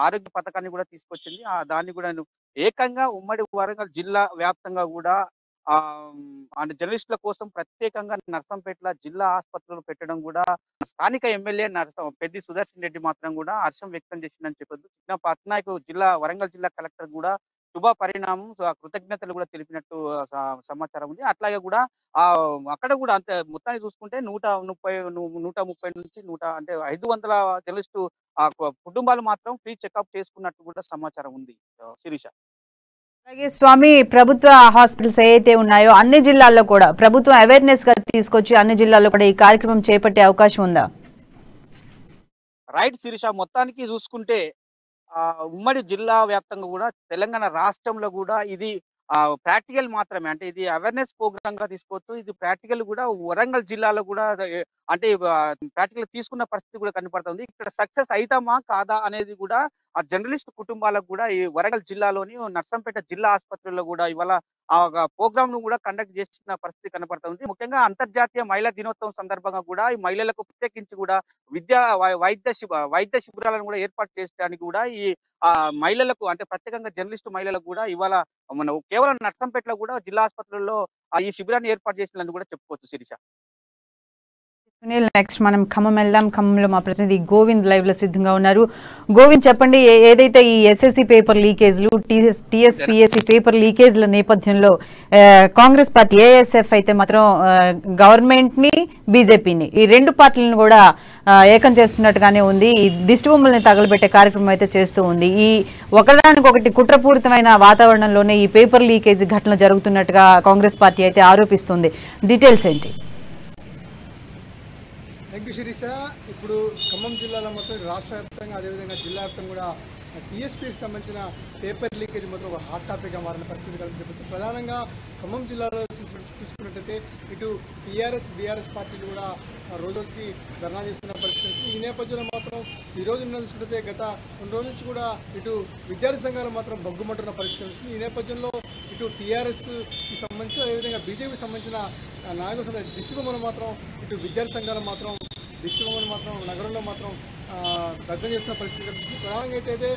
ఆరోగ్య పథకాన్ని కూడా తీసుకొచ్చింది. దాన్ని కూడా ఏకంగా ఉమ్మడి వరంగల్ జిల్లా వ్యాప్తంగా కూడా అంటే జర్నలిస్టుల కోసం ప్రత్యేకంగా నర్సంపేటలో జిల్లా ఆసుపత్రులు పెట్టడం కూడా స్థానిక ఎమ్మెల్యే పెద్ది సుదర్శన్ రెడ్డి మాత్రం కూడా హర్షం వ్యక్తం చేసిందని చెప్పొద్దు. చిన్న పట్నాయక్ వరంగల్ జిల్లా కలెక్టర్ కూడా శుభ పరిణామం కృతజ్ఞతలు కూడా తెలిపినట్టు సమాచారం ఉంది. అట్లాగే కూడా అక్కడ కూడా అంతే మొత్తాన్ని చూసుకుంటే 130 నుంచి 500 జర్నలిస్టు కుటుంబాలు మాత్రం ఫ్రీ చెకప్ చేసుకున్నట్టు కూడా సమాచారం ఉంది శిరీష. అలాగే స్వామి, ప్రభుత్వ హాస్పిటల్స్ ఏవైతే ఉన్నాయో అన్ని జిల్లాల్లో కూడా ప్రభుత్వం అవేర్నెస్ గా తీసుకొచ్చి అన్ని జిల్లాల్లో కూడా ఈ కార్యక్రమం చేపట్టే అవకాశం ఉందా? రైట్ శిరీష. మొత్తానికి చూసుకుంటే ఉమ్మడి జిల్లా వ్యాప్తంగా కూడా తెలంగాణ రాష్ట్రంలో కూడా ఇది ప్రాక్టికల్ మాత్రమే. అంటే ఇది అవేర్నెస్ ప్రోగ్రామ్ గా తీసుకోవచ్చు. ఇది ప్రాక్టికల్ కూడా వరంగల్ జిల్లాలో కూడా అంటే ప్రాక్టికల్ తీసుకున్న పరిస్థితి కూడా కనపడుతుంది. ఇక్కడ సక్సెస్ అవుతామా కాదా అనేది కూడా ఆ జర్నలిస్ట్ కుటుంబాలకు కూడా ఈ వరంగల్ జిల్లాలోని నర్సంపేట జిల్లా ఆసుపత్రిలో కూడా ఇవాళ ఆ ప్రోగ్రామ్ ను కూడా కండక్ట్ చేసిన పరిస్థితి కనపడుతుంది. ముఖ్యంగా అంతర్జాతీయ మహిళా దినోత్సవం సందర్భంగా కూడా ఈ మహిళలకు ప్రత్యేకించి కూడా వైద్య శిబిరాలను కూడా ఏర్పాటు చేయడానికి కూడా ఈ మహిళలకు అంటే ప్రత్యేకంగా జర్నలిస్టు మహిళలకు కూడా ఇవాళ మన కేవలం నర్సంపేటలో కూడా జిల్లా ఆసుపత్రుల్లో ఈ శిబిరాన్ని ఏర్పాటు చేసినని కూడా చెప్పుకోవచ్చు శిరీష. సునీల్, నెక్స్ట్ మనం ఖమ్మం వెళ్దాం. ఖమ్మంలో మా ప్రతినిధి గోవింద్ లైవ్ లో సిద్ధంగా ఉన్నారు. గోవింద్, చెప్పండి, ఏదైతే ఈ ఎస్ఎస్సి పేపర్ లీకేజ్లు టీఎస్పీఎస్సీ పేపర్ లీకేజ్ల నేపథ్యంలో కాంగ్రెస్ పార్టీ ఏఎస్ఎఫ్ అయితే మాత్రం గవర్నమెంట్ ని బీజేపీని ఈ రెండు పార్టీలను కూడా ఏకం చేస్తున్నట్టుగానే ఉంది. ఈ దిష్టి బొమ్మల్ని తగలబెట్టే కార్యక్రమం అయితే చేస్తూ ఉంది. ఈ ఒకదానికొకటి కుట్రపూరితమైన వాతావరణంలోనే ఈ పేపర్ లీకేజ్ ఘటన జరుగుతున్నట్టుగా కాంగ్రెస్ పార్టీ అయితే ఆరోపిస్తుంది. డీటెయిల్స్ ఏంటి? Thank you Sirisha. ఇప్పుడు ఖమ్మం జిల్లాలో మొత్తం రాష్ట్ర వ్యాప్తంగా అదేవిధంగా జిల్లా వ్యాప్తంగా కూడా టీఎస్పీకి సంబంధించిన పేపర్ లీకేజ్ మొత్తం ఒక హాట్ టాపిక్గా మారిన పరిస్థితి కల్పించవచ్చు. ప్రధానంగా ఖమ్మం జిల్లాలో చూసుకున్నట్టయితే ఇటు టీఆర్ఎస్ బీఆర్ఎస్ పార్టీలు కూడా రోజుకి ధర్నా చేస్తున్న పరిస్థితి. ఈ నేపథ్యంలో మాత్రం ఈరోజు చూసుకుంటే గత 2 రోజుల నుంచి కూడా ఇటు విద్యార్థి సంఘాలు మాత్రం బగ్గుమంటున్న పరిస్థితి. ఈ నేపథ్యంలో ఇటు టీఆర్ఎస్కి సంబంధించి అదేవిధంగా బీజేపీకి సంబంధించిన నాయకుల దిష్టిబొమ్మలు మాత్రం ఇటు విద్యార్థి సంఘాలు మాత్రం దిష్టిబొమ్మలు మాత్రం నగరంలో మాత్రం దగ్ధం చేస్తున్న పరిస్థితి కనిపిస్తుంది. ప్రధానంగా అయితే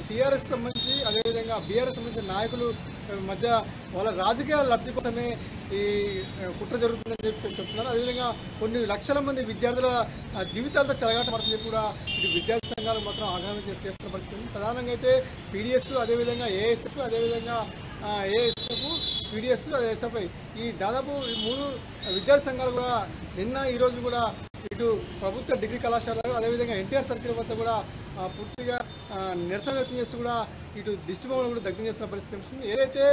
టీఆర్ఎస్ సంబంధించి అదేవిధంగా బీఆర్ఎస్ సంబంధించిన నాయకులు మధ్య వాళ్ళ రాజకీయ లబ్ధి కోసమే ఈ కుట్ర జరుగుతుందని చెప్తున్నారు. అదేవిధంగా కొన్ని లక్షల మంది విద్యార్థుల జీవితాలతో చెలగాటపడుతుంది కూడా ఇటు విద్యార్థి సంఘాలు మాత్రం ఆగ్రహం చేస్తున్న పరిస్థితి. ప్రధానంగా అయితే పీడిఎస్ అదేవిధంగా ఏఎస్ఎఫ్ అదేవిధంగా ఏఎస్ఎఫ్ పీడిఎస్ ఎస్ఎఫ్ఐ ఈ దాదాపు 3 విద్యార్థి సంఘాలు కూడా నిన్న ఈరోజు కూడా ఇటు ప్రభుత్వ డిగ్రీ కళాశాలలో అదేవిధంగా ఎన్టీఆర్ సర్కిల్ వద్ద కూడా పూర్తిగా నిరసన వ్యక్తం చేస్తూ కూడా ఇటు దిష్టిబొమ్మలు కూడా దగ్ధం చేస్తున్న పరిస్థితి కనిపిస్తుంది. ఏదైతే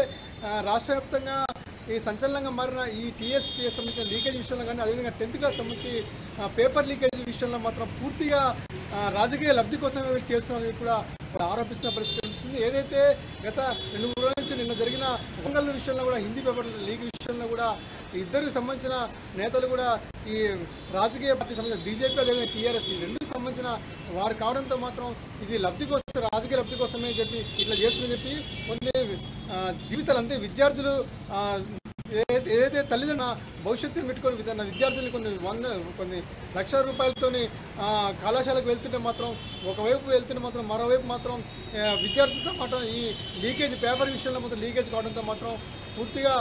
రాష్ట్ర వ్యాప్తంగా ఈ సంచలనంగా మారిన ఈ టీఎస్పీఎస్ సంబంధించిన లీకేజ్ విషయంలో కానీ అదేవిధంగా 10th క్లాస్ సంబంధించి పేపర్ లీకేజ్ విషయంలో మాత్రం పూర్తిగా రాజకీయ లబ్ధి కోసమే వీళ్ళు చేస్తున్నారని కూడా ఆరోపిస్తున్న పరిస్థితి కనిపిస్తుంది. ఏదైతే గత 2 రోజుల నుంచి నిన్న జరిగిన వరంగల్ విషయంలో కూడా హిందీ పేపర్ లీక్ విషయంలో విషయంలో కూడా ఇద్దరికి సంబంధించిన నేతలు కూడా ఈ రాజకీయ పార్టీకి సంబంధించిన బీజేపీ అదేవిధంగా టీఆర్ఎస్ ఈ రెండుకి సంబంధించిన వారు కావడంతో మాత్రం ఇది లబ్ధి కోసం రాజకీయ లబ్ధి కోసమే చెప్పి ఇట్లా చేస్తుందని చెప్పి కొన్ని జీవితాలు అంటే విద్యార్థులు ఏదైతే తల్లిదండ్రుల భవిష్యత్తును పెట్టుకొని తన విద్యార్థులు కొన్ని లక్షల రూపాయలతోని కళాశాలకు వెళ్తుంటే మాత్రం ఒకవైపు వెళ్తుంటే మాత్రం మరోవైపు మాత్రం విద్యార్థులతో మాత్రం ఈ లీకేజ్ పేపర్ విషయంలో మాత్రం లీకేజ్ కావడంతో మాత్రం పూర్తిగా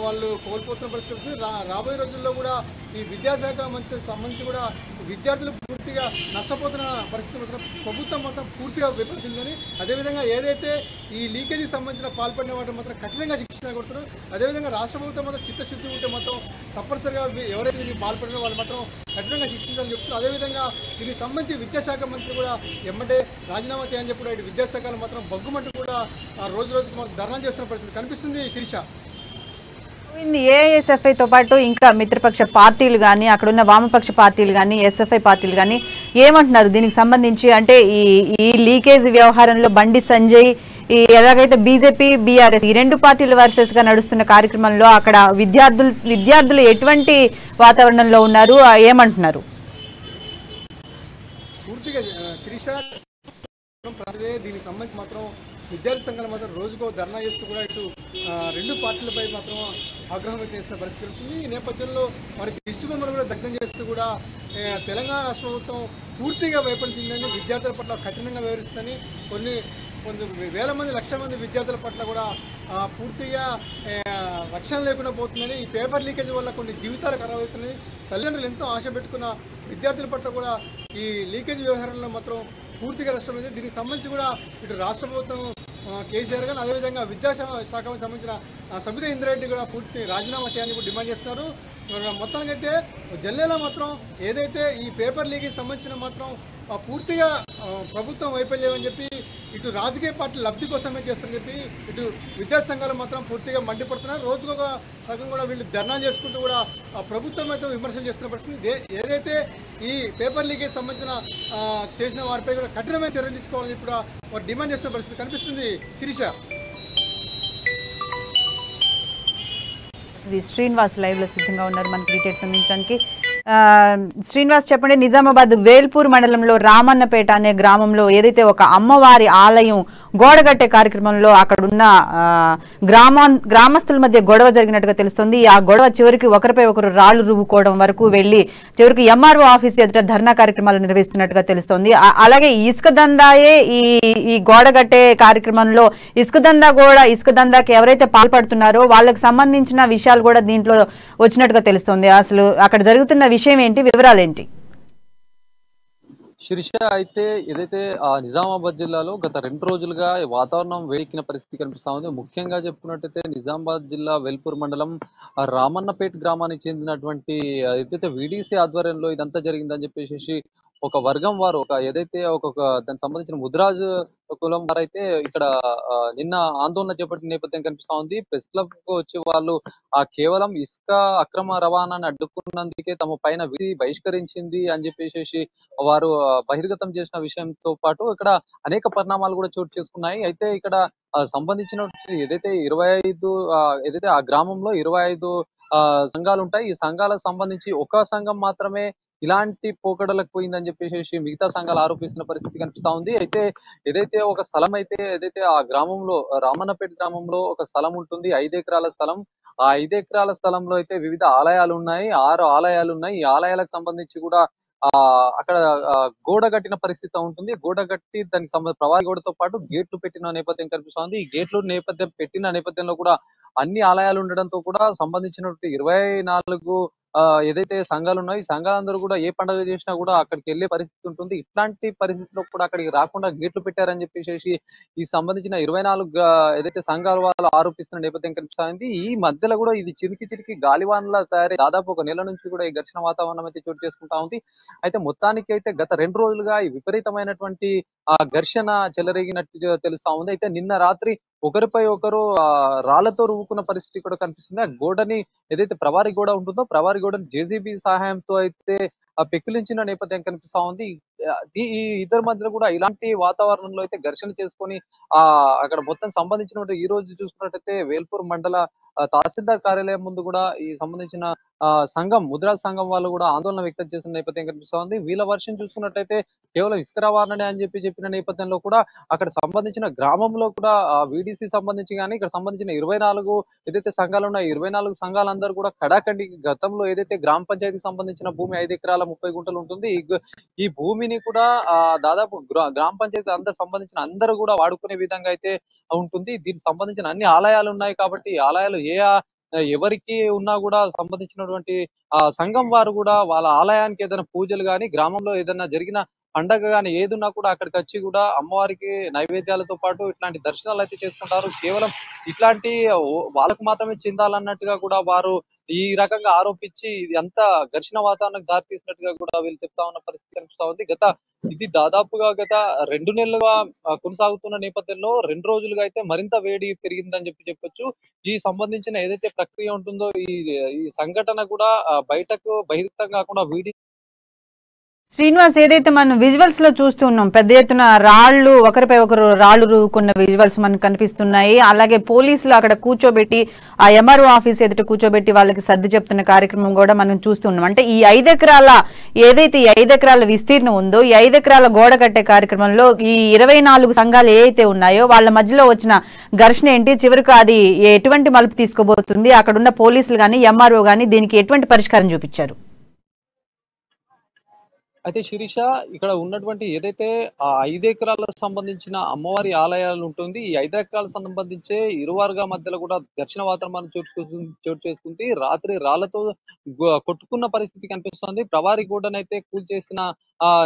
వాళ్ళు కోల్పోతున్న పరిస్థితి రాబోయే రోజుల్లో కూడా ఈ విద్యాశాఖ సంబంధించి కూడా విద్యార్థులు పూర్తిగా నష్టపోతున్న పరిస్థితి మాత్రం ప్రభుత్వం మాత్రం పూర్తిగా విఫలించిందని అదేవిధంగా ఏదైతే ఈ లీకేజీకి సంబంధించిన పాల్పడిన వాటిని మాత్రం కఠినంగా శిక్షణ కొడుతున్నారు అదేవిధంగా రాష్ట్ర ప్రభుత్వం మాత్రం చిత్తశుద్ధి ఉంటే మాత్రం తప్పనిసరిగా ఎవరైతే దీనికి పాల్పడిన వాళ్ళు మాత్రం కఠినంగా శిక్షించాలని చెప్తున్నారు అదేవిధంగా దీనికి సంబంధించి విద్యాశాఖ మంత్రి కూడా ఎమ్మటే రాజీనామా చేయని చెప్పి కూడా ఇటు విద్యాశాఖలు మాత్రం బగ్గుమంటూ కూడా రోజు రోజుకు మాకు ధర్నా చేస్తున్న పరిస్థితి కనిపిస్తుంది శిరీష. ఏఎస్ఎఫ్ఐతో పాటు ఇంకా మిత్రపక్ష పార్టీలు కానీ అక్కడున్న వామపక్ష పార్టీలు కానీ ఎస్ఎఫ్ఐ పార్టీలు కానీ ఏమంటున్నారు దీనికి సంబంధించి అంటే ఈ లీకేజ్ వ్యవహారంలో బండి సంజయ్ ఎలాగైతే బీజేపీ బీఆర్ఎస్ ఈ రెండు పార్టీలు వర్సెస్ గా నడుస్తున్న కార్యక్రమంలో అక్కడ విద్యార్థులు ఎటువంటి వాతావరణంలో ఉన్నారు ఏమంటున్నారు? పూర్తిగా శిరీష దీనికి సంబంధించి మాత్రం విద్యార్థి సంఘాలు మాత్రం రోజుకో ధర్నా చేస్తూ కూడా ఇటు రెండు పార్టీలపై మాత్రం ఆగ్రహం వ్యక్తం చేసిన పరిస్థితి వస్తుంది. ఈ నేపథ్యంలో వారికి దిష్టి బొమ్మలు కూడా దగ్ధం చేస్తూ కూడా తెలంగాణ రాష్ట్ర ప్రభుత్వం పూర్తిగా వైఫల్యిందని విద్యార్థుల పట్ల కఠినంగా వ్యవహరిస్తుందని కొన్ని వేల మంది లక్షల మంది విద్యార్థుల పట్ల కూడా పూర్తిగా రక్షణ లేకుండా పోతుందని ఈ పేపర్ లీకేజ్ వల్ల కొన్ని జీవితాలు ఖరాబ్ అవుతున్నాయి. తల్లిదండ్రులు ఎంతో ఆశ పెట్టుకున్న విద్యార్థుల పట్ల కూడా ఈ లీకేజ్ వ్యవహారంలో మాత్రం పూర్తిగా నష్టమైంది. దీనికి సంబంధించి కూడా ఇటు రాష్ట్ర ప్రభుత్వం కేసీఆర్ కానీ అదేవిధంగా విద్యాశాఖకు సంబంధించిన సబితా ఇంద్రారెడ్డి కూడా పూర్తి రాజీనామా చేయాలని కూడా డిమాండ్ చేస్తున్నారు. మొత్తానికైతే జిల్లాలో మాత్రం ఏదైతే ఈ పేపర్ లీకేజ్ సంబంధించిన మాత్రం పూర్తిగా ప్రభుత్వం వైఫల్యమని చెప్పి ఇటు రాజకీయ పార్టీ లబ్ధి కోసమే చేస్తారని చెప్పి ఇటు విద్యార్థి సంఘాలు మాత్రం పూర్తిగా మండిపడుతున్నారు. రోజుకొక రకం కూడా వీళ్ళు ధర్నా చేసుకుంటూ కూడా ప్రభుత్వం అయితే విమర్శలు చేస్తున్న పరిస్థితి. ఏదైతే ఈ పేపర్ లీకేజ్ సంబంధించిన చేసిన వారిపై కూడా కఠినమైన చర్యలు తీసుకోవాలని కూడా వారు డిమాండ్ చేస్తున్న పరిస్థితి కనిపిస్తుంది. శిరీష. శ్రీనివాస్ లైవ్ లో సిద్ధంగా ఉన్నారు మనకి డీటెయిల్స్ అందించడానికి. శ్రీనివాస్ చెప్పండి, నిజామాబాద్ వేల్పూర్ మండలంలో రామన్నపేట అనే గ్రామంలో ఏదైతే ఒక అమ్మవారి ఆలయం గోడగట్టే కార్యక్రమంలో అక్కడున్న గ్రామస్తుల మధ్య గొడవ జరిగినట్టుగా తెలుస్తుంది. ఆ గొడవ చివరికి ఒకరిపై ఒకరు రాళ్లు రువ్వుకోవడం వరకు వెళ్లి చివరికి ఎంఆర్ఓ ఆఫీస్ ఎదుట ధర్నా కార్యక్రమాలు నిర్వహిస్తున్నట్టుగా తెలుస్తోంది. అలాగే ఇసుక దందాయే ఈ గోడగట్టే కార్యక్రమంలో ఇసుక దందాకి ఎవరైతే పాల్పడుతున్నారో వాళ్ళకి సంబంధించిన విషయాలు కూడా దీంట్లో వచ్చినట్టుగా తెలుస్తోంది. అసలు అక్కడ జరుగుతున్న విషయం ఏంటి, వివరాలు ఏంటి? శిరీష, అయితే ఏదైతే నిజామాబాద్ జిల్లాలో గత 2 రోజులుగా వాతావరణం వేడెక్కిన పరిస్థితి కనిపిస్తా ఉంది. ముఖ్యంగా చెప్పుకున్నట్టయితే నిజామాబాద్ జిల్లా వేల్పూర్ మండలం రామన్నపేట గ్రామానికి చెందినటువంటి ఏదైతే వీడీసీ ఆధ్వర్యంలో ఇదంతా జరిగిందని చెప్పేసి ఒక వర్గం వారు ఏదైతే దానికి సంబంధించిన ముదిరాజు కులం వారైతే ఇక్కడ నిన్న ఆందోళన చేపట్టిన నేపథ్యం కనిపిస్తా ఉంది. ప్రెస్ క్లబ్ కు వచ్చి వాళ్ళు కేవలం ఇసుక అక్రమ రవాణాన్ని అడ్డుకున్నందుకే తమ పైన విధి బహిష్కరించింది అని చెప్పేసి వారు బహిర్గతం చేసిన విషయంతో పాటు ఇక్కడ అనేక పరిణామాలు కూడా చోటు చేసుకున్నాయి. అయితే ఇక్కడ సంబంధించిన ఏదైతే 25 ఏదైతే ఆ గ్రామంలో 25 సంఘాలు ఉంటాయి. ఈ సంఘాలకు సంబంధించి ఒక సంఘం మాత్రమే ఇలాంటి పోకడలకు పోయిందని చెప్పేసి మిగతా సంఘాలు ఆరోపిస్తున్న పరిస్థితి కనిపిస్తా ఉంది. అయితే ఏదైతే ఒక స్థలం అయితే ఏదైతే ఆ గ్రామంలో రామన్నపేట గ్రామంలో ఒక స్థలం ఉంటుంది, 5 ఎకరాల స్థలం. ఆ 5 ఎకరాల స్థలంలో అయితే వివిధ ఆలయాలు ఉన్నాయి, 6 ఆలయాలు ఉన్నాయి. ఈ ఆలయాలకు సంబంధించి కూడా అక్కడ గోడ కట్టిన పరిస్థితి ఉంటుంది. గోడ కట్టి దానికి సంబంధించి ప్రవాహి గోడతో పాటు గేట్లు పెట్టిన నేపథ్యం కనిపిస్తుంది. ఈ గేట్లు పెట్టిన నేపథ్యంలో కూడా అన్ని ఆలయాలు ఉండడంతో కూడా సంబంధించినటువంటి 24 ఏదైతే సంఘాలు ఉన్నాయో ఈ సంఘాలందరూ కూడా ఏ పండుగ చేసినా కూడా అక్కడికి వెళ్లే పరిస్థితి ఉంటుంది. ఇట్లాంటి పరిస్థితిలో కూడా అక్కడికి రాకుండా గేట్లు పెట్టారని చెప్పేసి ఈ సంబంధించిన 24 ఏదైతే సంఘాల వాళ్ళు ఆరోపిస్తున్న నేపథ్యం కనిపిస్తుంది. ఈ మధ్యలో కూడా ఇది చిరికి గాలివాన్లా తయారై దాదాపు 1 నెల నుంచి కూడా ఈ ఘర్షణ వాతావరణం అయితే చోటు చేసుకుంటా ఉంది. అయితే మొత్తానికి అయితే గత 2 రోజులుగా ఈ విపరీతమైనటువంటి ఘర్షణ చెలరేగినట్టు తెలుస్తా ఉంది. అయితే నిన్న రాత్రి ఒకరిపై ఒకరు రాళ్లతో రువ్వుకున్న పరిస్థితి కూడా కనిపిస్తుంది. ఆ గోడని ఏదైతే ప్రవారి గోడ ఉంటుందో ప్రవారి గోడని జేసీబీ సహాయంతో అయితే పెకిలించిన నేపథ్యం కనిపిస్తా ఉంది. ఈ ఇద్దరి మధ్యలో కూడా ఇలాంటి వాతావరణంలో అయితే ఘర్షణ చేసుకొని అక్కడ మొత్తం సంబంధించినటువంటి ఈ రోజు చూసుకున్నట్టయితే వేల్పూర్ మండల తహసీల్దార్ కార్యాలయం ముందు కూడా ఈ సంబంధించిన సంఘం ముద్రా సంఘం వాళ్ళు కూడా ఆందోళన వ్యక్తం చేసిన నేపథ్యం కనిపిస్తా ఉంది. వీళ్ళ వర్షం చూసుకున్నట్లయితే కేవలం ఇసుక రవాణానే అని చెప్పిన నేపథ్యంలో కూడా అక్కడ సంబంధించిన గ్రామంలో కూడా వీడీసీ సంబంధించి కానీ ఇక్కడ సంబంధించిన 24 ఏదైతే సంఘాలు ఉన్నాయో 24 సంఘాలందరూ కూడా కడాకండి గతంలో ఏదైతే గ్రామ పంచాయతీకి సంబంధించిన భూమి 5 ఎకరాల 30 గుంటలు ఉంటుంది. ఈ భూమిని కూడా దాదాపు గ్రామ పంచాయతీ అందరు సంబంధించిన అందరూ కూడా వాడుకునే విధంగా అయితే ఉంటుంది. దీనికి సంబంధించిన అన్ని ఆలయాలు ఉన్నాయి కాబట్టి ఈ ఆలయాలు ఎవరికి ఉన్నా కూడా సంబంధించినటువంటి సంఘం వారు కూడా వాళ్ళ ఆలయానికి ఏదైనా పూజలు కానీ గ్రామంలో ఏదైనా జరిగిన పండగ గాని ఏదున్నా కూడా అక్కడికి వచ్చి కూడా అమ్మవారికి నైవేద్యాలతో పాటు ఇట్లాంటి దర్శనాలు అయితే చేసుకుంటారు. కేవలం ఇట్లాంటి వాళ్ళకు మాత్రమే చెందాలన్నట్టుగా కూడా వారు ఈ రకంగా ఆరోపించి ఇది అంతా ఘర్షణ వాతావరణానికి దారి తీసినట్టుగా కూడా వీళ్ళు చెప్తా ఉన్న పరిస్థితి కనిపిస్తా ఉంది. ఇది దాదాపుగా గత 2 నెలలుగా కొనసాగుతున్న నేపథ్యంలో 2 రోజులుగా అయితే మరింత వేడి పెరిగిందని చెప్పొచ్చు. ఈ సంబంధించిన ఏదైతే ప్రక్రియ ఉంటుందో ఈ సంఘటన కూడా బహిర్గతం కాకుండా శ్రీనివాస్, ఏదైతే మనం విజువల్స్ లో చూస్తున్నాం పెద్ద ఎత్తున రాళ్లు ఒకరిపై ఒకరు రాళ్లు రూకున్న విజువల్స్ మనకు కనిపిస్తున్నాయి. అలాగే పోలీసులు అక్కడ కూర్చోబెట్టి ఆ ఎంఆర్ఓ ఆఫీస్ ఎదుట కూర్చోబెట్టి వాళ్ళకి సర్ది చెప్తున్న కార్యక్రమం కూడా మనం చూస్తున్నాం. అంటే ఈ 5 ఎకరాల ఏదైతే ఈ 5 ఎకరాల విస్తీర్ణం ఉందో ఈ 5 ఎకరాల గోడ కట్టే కార్యక్రమంలో ఈ 24 సంఘాలు ఏవైతే ఉన్నాయో వాళ్ళ మధ్యలో వచ్చిన ఘర్షణ ఏంటి, చివరికి అది ఎటువంటి మలుపు తీసుకోబోతుంది, అక్కడున్న పోలీసులు కానీ ఎంఆర్ఓ కానీ దీనికి ఎటువంటి పరిష్కారం చూపించారు? అయితే శిరీష, ఇక్కడ ఉన్నటువంటి ఏదైతే ఆ 5 ఎకరాలకు సంబంధించిన అమ్మవారి ఆలయాలు ఉంటుంది, ఈ 5 ఎకరాలకు సంబంధించే ఇరువారుగా మధ్యలో కూడా ఘర్షణ వాతావరణం చోటు చేసుకుంది. రాత్రి రాళ్లతో కొట్టుకున్న పరిస్థితి కనిపిస్తుంది. ప్రవారి గోడనైతే కూల్చేసిన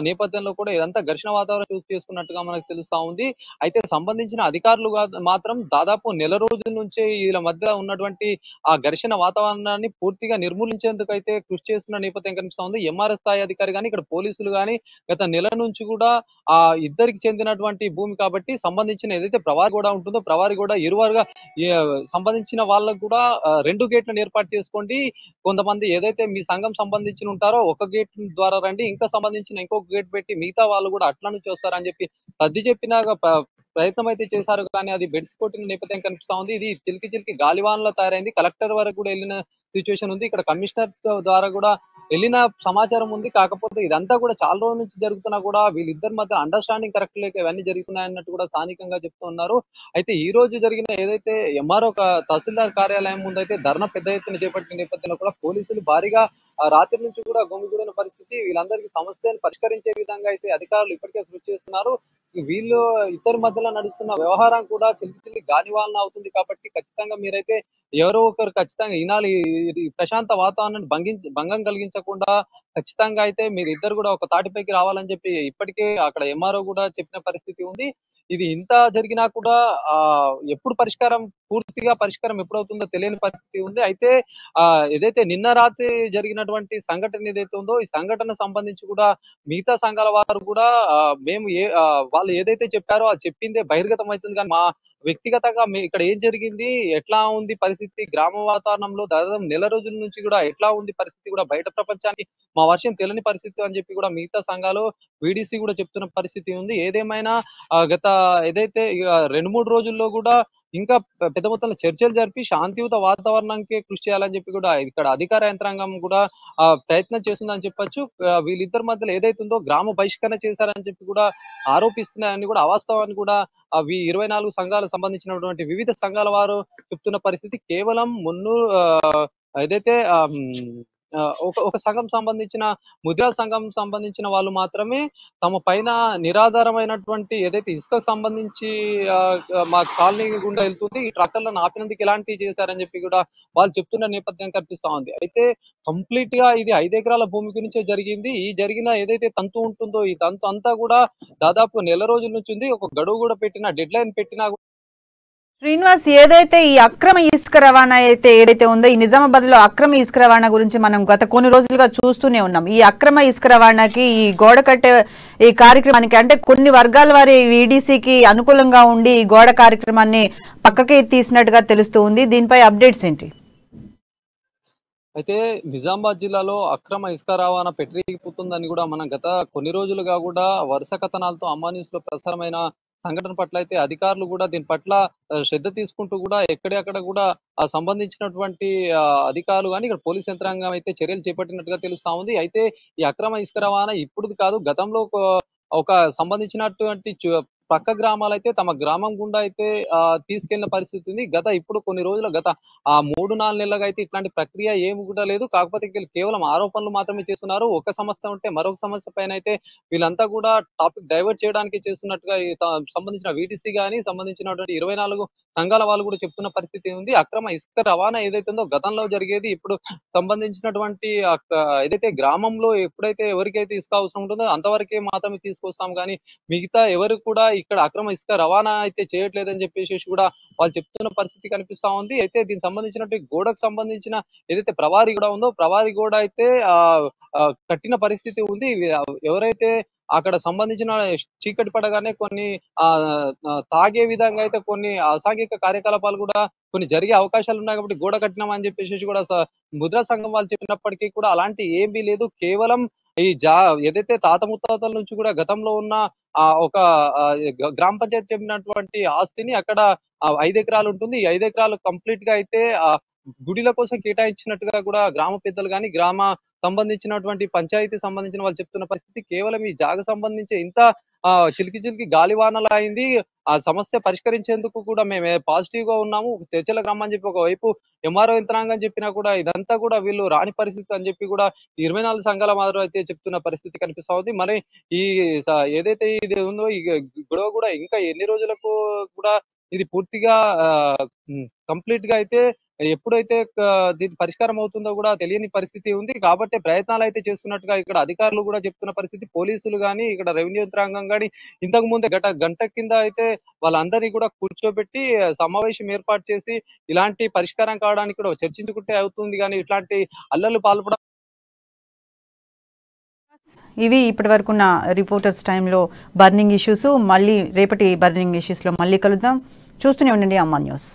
నేపథ్యంలో కూడా ఇదంతా ఘర్షణ వాతావరణం చోటు చేసుకున్నట్టుగా మనకు తెలుస్తా ఉంది. అయితే సంబంధించిన అధికారులు మాత్రం దాదాపు నెల రోజుల నుంచే వీళ్ళ మధ్య ఉన్నటువంటి ఆ ఘర్షణ వాతావరణాన్ని పూర్తిగా నిర్మూలించేందుకు అయితే కృషి చేస్తున్న నేపథ్యం కనిపిస్తా ఉంది. ఎంఆర్ఎస్ స్థాయి అధికారి కానీ ఇక్కడ పోలీసులు కానీ గత నెల నుంచి కూడా ఆ ఇద్దరికి చెందినటువంటి భూమి కాబట్టి సంబంధించిన ఏదైతే ప్రవారి గోడ ఉంటుందో ప్రవారి గోడ ఇరువారుగా సంబంధించిన వాళ్ళకు కూడా 2 గేట్లను ఏర్పాటు చేసుకోండి. కొంతమంది ఏదైతే మీ సంఘం సంబంధించిన ఉంటారో ఒక గేట్ ద్వారా రండి, ఇంకా సంబంధించిన ఇంకొక గేట్ పెట్టి మిగతా వాళ్ళు కూడా అట్లా నుంచి వస్తారని చెప్పి సర్ది చెప్పినాక ప్రయత్నం అయితే చేశారు. కానీ అది బెడ్స్ కొట్టిన నేపథ్యం కనిపిస్తా ఉంది. ఇది చిలికి గాలివాన్లో తయారైంది. కలెక్టర్ వరకు కూడా వెళ్ళిన సిచ్యువేషన్ ఉంది. ఇక్కడ కమిషనర్ ద్వారా కూడా వెళ్ళిన సమాచారం ఉంది. కాకపోతే ఇదంతా కూడా చాలా రోజుల నుంచి జరుగుతున్నా కూడా వీళ్ళిద్దరి మధ్య అండర్స్టాండింగ్ కరెక్ట్ లేక ఇవన్నీ జరుగుతున్నాయన్నట్టు కూడా స్థానికంగా చెప్తూ ఉన్నారు. అయితే ఈ రోజు జరిగిన ఏదైతే ఎంఆర్ఓ తహసీల్దార్ కార్యాలయం ముందు అయితే ధర్నా పెద్ద ఎత్తున చేపట్టిన నేపథ్యంలో కూడా పోలీసులు భారీగా రాత్రి నుంచి కూడా గుమిగూడిన పరిస్థితి. వీళ్ళందరికీ సమస్యను పరిష్కరించే విధంగా అయితే అధికారులు ఇప్పటికే కృషి చేస్తున్నారు. వీళ్ళు ఇద్దరి మధ్యలో నడుస్తున్న వ్యవహారం కూడా చిలికి గాలివాలన అవుతుంది కాబట్టి ఖచ్చితంగా మీరైతే ఎవరో ఒకరు ఖచ్చితంగా వినాలి. ప్రశాంత వాతావరణాన్ని భంగం కలిగించకుండా ఖచ్చితంగా అయితే మీరు ఇద్దరు కూడా ఒక తాటిపైకి రావాలని చెప్పి ఇప్పటికే అక్కడ ఎంఆర్ఓ కూడా చెప్పిన పరిస్థితి ఉంది. ఇది ఇంత జరిగినా కూడా ఎప్పుడు పూర్తిగా పరిష్కారం ఎప్పుడవుతుందో తెలియని పరిస్థితి ఉంది. అయితే ఏదైతే నిన్న రాత్రి జరిగినటువంటి సంఘటన ఏదైతే ఉందో ఈ సంఘటన సంబంధించి కూడా మిగతా సంఘాల వారు కూడా మేము వాళ్ళు ఏదైతే చెప్పారో అది చెప్పిందే బహిర్గతం అవుతుంది. కానీ మా వ్యక్తిగతంగా ఇక్కడ ఏం జరిగింది, ఎట్లా ఉంది పరిస్థితి, గ్రామ వాతావరణంలో దాదాపు నెల రోజుల నుంచి కూడా ఎట్లా ఉంది పరిస్థితి కూడా బయట ప్రపంచానికి మా వర్షం తెలియని పరిస్థితి అని చెప్పి కూడా మిగతా సంఘాలు వీడీసీ కూడా చెప్తున్న పరిస్థితి ఉంది. ఏదేమైనా గత ఏదైతే 2-3 రోజుల్లో కూడా ఇంకా పెద్ద మొత్తంలో చర్చలు జరిపి శాంతియుత వాతావరణానికి కృషి చేయాలని చెప్పి కూడా ఇక్కడ అధికార యంత్రాంగం కూడా ప్రయత్నం చేస్తుందని చెప్పొచ్చు. వీళ్ళిద్దరి మధ్యలో ఏదైతే ఉందో గ్రామ బహిష్కరణ చేశారని చెప్పి కూడా ఆరోపిస్తున్నాయని కూడా అవాస్తవాన్ని కూడా అవి 24 సంఘాలకు సంబంధించినటువంటి వివిధ సంఘాల వారు చెప్తున్న పరిస్థితి. కేవలం ఏదైతే ఒక సంఘం సంబంధించిన ముద్రా సంఘం సంబంధించిన వాళ్ళు మాత్రమే తమ పైన నిరాధారమైనటువంటి ఏదైతే ఇసుకకు సంబంధించి మా కాలనీ గుండా వెళ్తుంది ఈ ట్రాక్టర్లను ఆపినందుకు ఎలాంటివి చేశారని చెప్పి కూడా వాళ్ళు చెప్తున్న నేపథ్యం కనిపిస్తా ఉంది. అయితే కంప్లీట్ గా ఇది 5 ఎకరాల భూమి గురించే జరిగింది. ఈ జరిగిన ఏదైతే తంతు ఉంటుందో ఈ తంతు అంతా కూడా దాదాపు నెల రోజుల నుంచి ఉంది. ఒక గడువు కూడా పెట్టిన డెడ్ లైన్ పెట్టినా శ్రీనివాస్, ఏదైతే ఈ అక్రమ ఇసుక రవాణా ఏదైతే ఉందో ఈ నిజామాబాద్ లో అక్రమ ఇసుక రవాణా గురించి మనం గత కొన్ని రోజులుగా చూస్తూనే ఉన్నాం. ఈ అక్రమ ఇసుక రవాణాకి ఈ గోడ కట్టే ఈ కార్యక్రమానికి అంటే కొన్ని వర్గాల వారి ఈడీసీకి అనుకూలంగా ఉండి ఈ గోడ కార్యక్రమాన్ని పక్కకి తీసినట్టుగా తెలుస్తూ ఉంది. దీనిపై అప్డేట్స్ ఏంటి? అయితే నిజామాబాద్ జిల్లాలో అక్రమ ఇసుక రవాణా పెట్టిపోతుందని కూడా మనం గత కొన్ని రోజులుగా కూడా వరుస కథనాలతో అమ్మా న్యూస్ లో ప్రసారమైన సంఘటన పట్ల అయితే అధికారులు కూడా దీని పట్ల శ్రద్ధ తీసుకుంటూ కూడా ఎక్కడెక్కడ కూడా సంబంధించినటువంటి అధికారులు కానీ ఇక్కడ పోలీస్ యంత్రాంగం అయితే చర్యలు చేపట్టినట్టుగా తెలుస్తా ఉంది. అయితే ఈ అక్రమ ఇసుక రవాణా ఇప్పుడుది కాదు, గతంలో ఒక సంబంధించినటువంటి పక్క గ్రామాలైతే తమ గ్రామం గుండా అయితే తీసుకెళ్లిన పరిస్థితి ఉంది. ఇప్పుడు కొన్ని రోజులు గత 3-4 నెలలుగా అయితే ఇట్లాంటి ప్రక్రియ ఏమి కూడా లేదు. కాకపోతే కేవలం ఆరోపణలు మాత్రమే చేస్తున్నారు. ఒక సమస్య ఉంటే మరొక సమస్య పైన అయితే వీళ్ళంతా కూడా టాపిక్ డైవర్ట్ చేయడానికి చేస్తున్నట్టుగా సంబంధించిన వీటీసీ గానీ సంబంధించినటువంటి 24 సంఘాల వాళ్ళు కూడా చెప్తున్న పరిస్థితి ఉంది. అక్రమ ఇసుక రవాణా ఏదైతే ఉందో గతంలో జరిగేది, ఇప్పుడు సంబంధించినటువంటి ఏదైతే గ్రామంలో ఎప్పుడైతే ఎవరికైతే ఇసుక అవసరం ఉంటుందో అంతవరకే మాత్రమే తీసుకొస్తాం కానీ మిగతా ఎవరు కూడా ఇక్కడ అక్రమ ఇసుక రవాణా అయితే చేయట్లేదని చెప్పేసి కూడా వాళ్ళు చెప్తున్న పరిస్థితి కనిపిస్తా ఉంది. అయితే దీనికి సంబంధించినటువంటి గోడకు సంబంధించిన ఏదైతే ప్రవారీ గోడ ఉందో ప్రవారీ గోడ అయితే కట్టిన పరిస్థితి ఉంది. ఎవరైతే అక్కడ సంబంధించిన చీకటి పడగానే కొన్ని తాగే విధంగా అయితే కొన్ని అసాంఘిక కార్యకలాపాలు కూడా కొన్ని జరిగే అవకాశాలు ఉన్నాయి కాబట్టి గోడ కట్టినామని చెప్పేసి కూడా ముద్రా సంఘం వాళ్ళు చెప్పినప్పటికీ కూడా అలాంటి ఏమీ లేదు. కేవలం ఏదైతే తాత ముత్తాతల నుంచి కూడా గతంలో ఉన్న ఒక గ్రామ పంచాయతీ చెప్పినటువంటి ఆస్తిని అక్కడ 5 ఎకరాలు ఉంటుంది. ఈ 5 ఎకరాలు కంప్లీట్ గా అయితే గుడిల కోసం కేటాయించినట్టుగా కూడా గ్రామ పెద్దలు కానీ గ్రామ సంబంధించినటువంటి పంచాయతీ సంబంధించిన వాళ్ళు చెప్తున్న పరిస్థితి. కేవలం ఈ జాగ సంబంధించి ఇంత చిలికి గాలివానలు అయింది. ఆ సమస్య పరిష్కరించేందుకు కూడా మేము పాజిటివ్ గా ఉన్నాము. చర్చల గ్రామం అని చెప్పి ఒకవైపు ఎంఆర్ఓ యంత్రాంగం చెప్పినా కూడా ఇదంతా కూడా వీళ్ళు రాని పరిస్థితి అని చెప్పి కూడా 24 సంఘాల మాదిరి అయితే చెప్తున్న పరిస్థితి కనిపిస్తా ఉంది. మరి ఈ ఏదైతే ఇది ఉందో ఈ గొడవ కూడా ఇంకా ఎన్ని రోజులకు కూడా ఇది పూర్తిగా కంప్లీట్ గా అయితే ఎప్పుడైతే దీని పరిష్కారం అవుతుందో కూడా తెలియని పరిస్థితి ఉంది. కాబట్టి ప్రయత్నాలు అయితే చేస్తున్నట్టుగా ఇక్కడ అధికారులు కూడా చెప్తున్న పరిస్థితి. పోలీసులు కానీ ఇక్కడ రెవెన్యూ యంత్రాంగం కానీ ఇంతకు ముందే గంట కింద అయితే వాళ్ళందరినీ కూడా కూర్చోబెట్టి సమావేశం ఏర్పాటు చేసి ఇలాంటి పరిష్కారం కావడానికి కూడా చర్చించుకుంటే అవుతుంది. కానీ ఇట్లాంటి అల్లర్లు పాల్పడ ఇవి ఇప్పటి వరకున్న రిపోర్టర్స్ టైంలో బర్నింగ్ ఇష్యూస్. మళ్ళీ రేపటి బర్నింగ్ ఇష్యూస్లో మళ్ళీ కలుద్దాం. చూస్తూనే ఉండండి అమ్మా న్యూస్.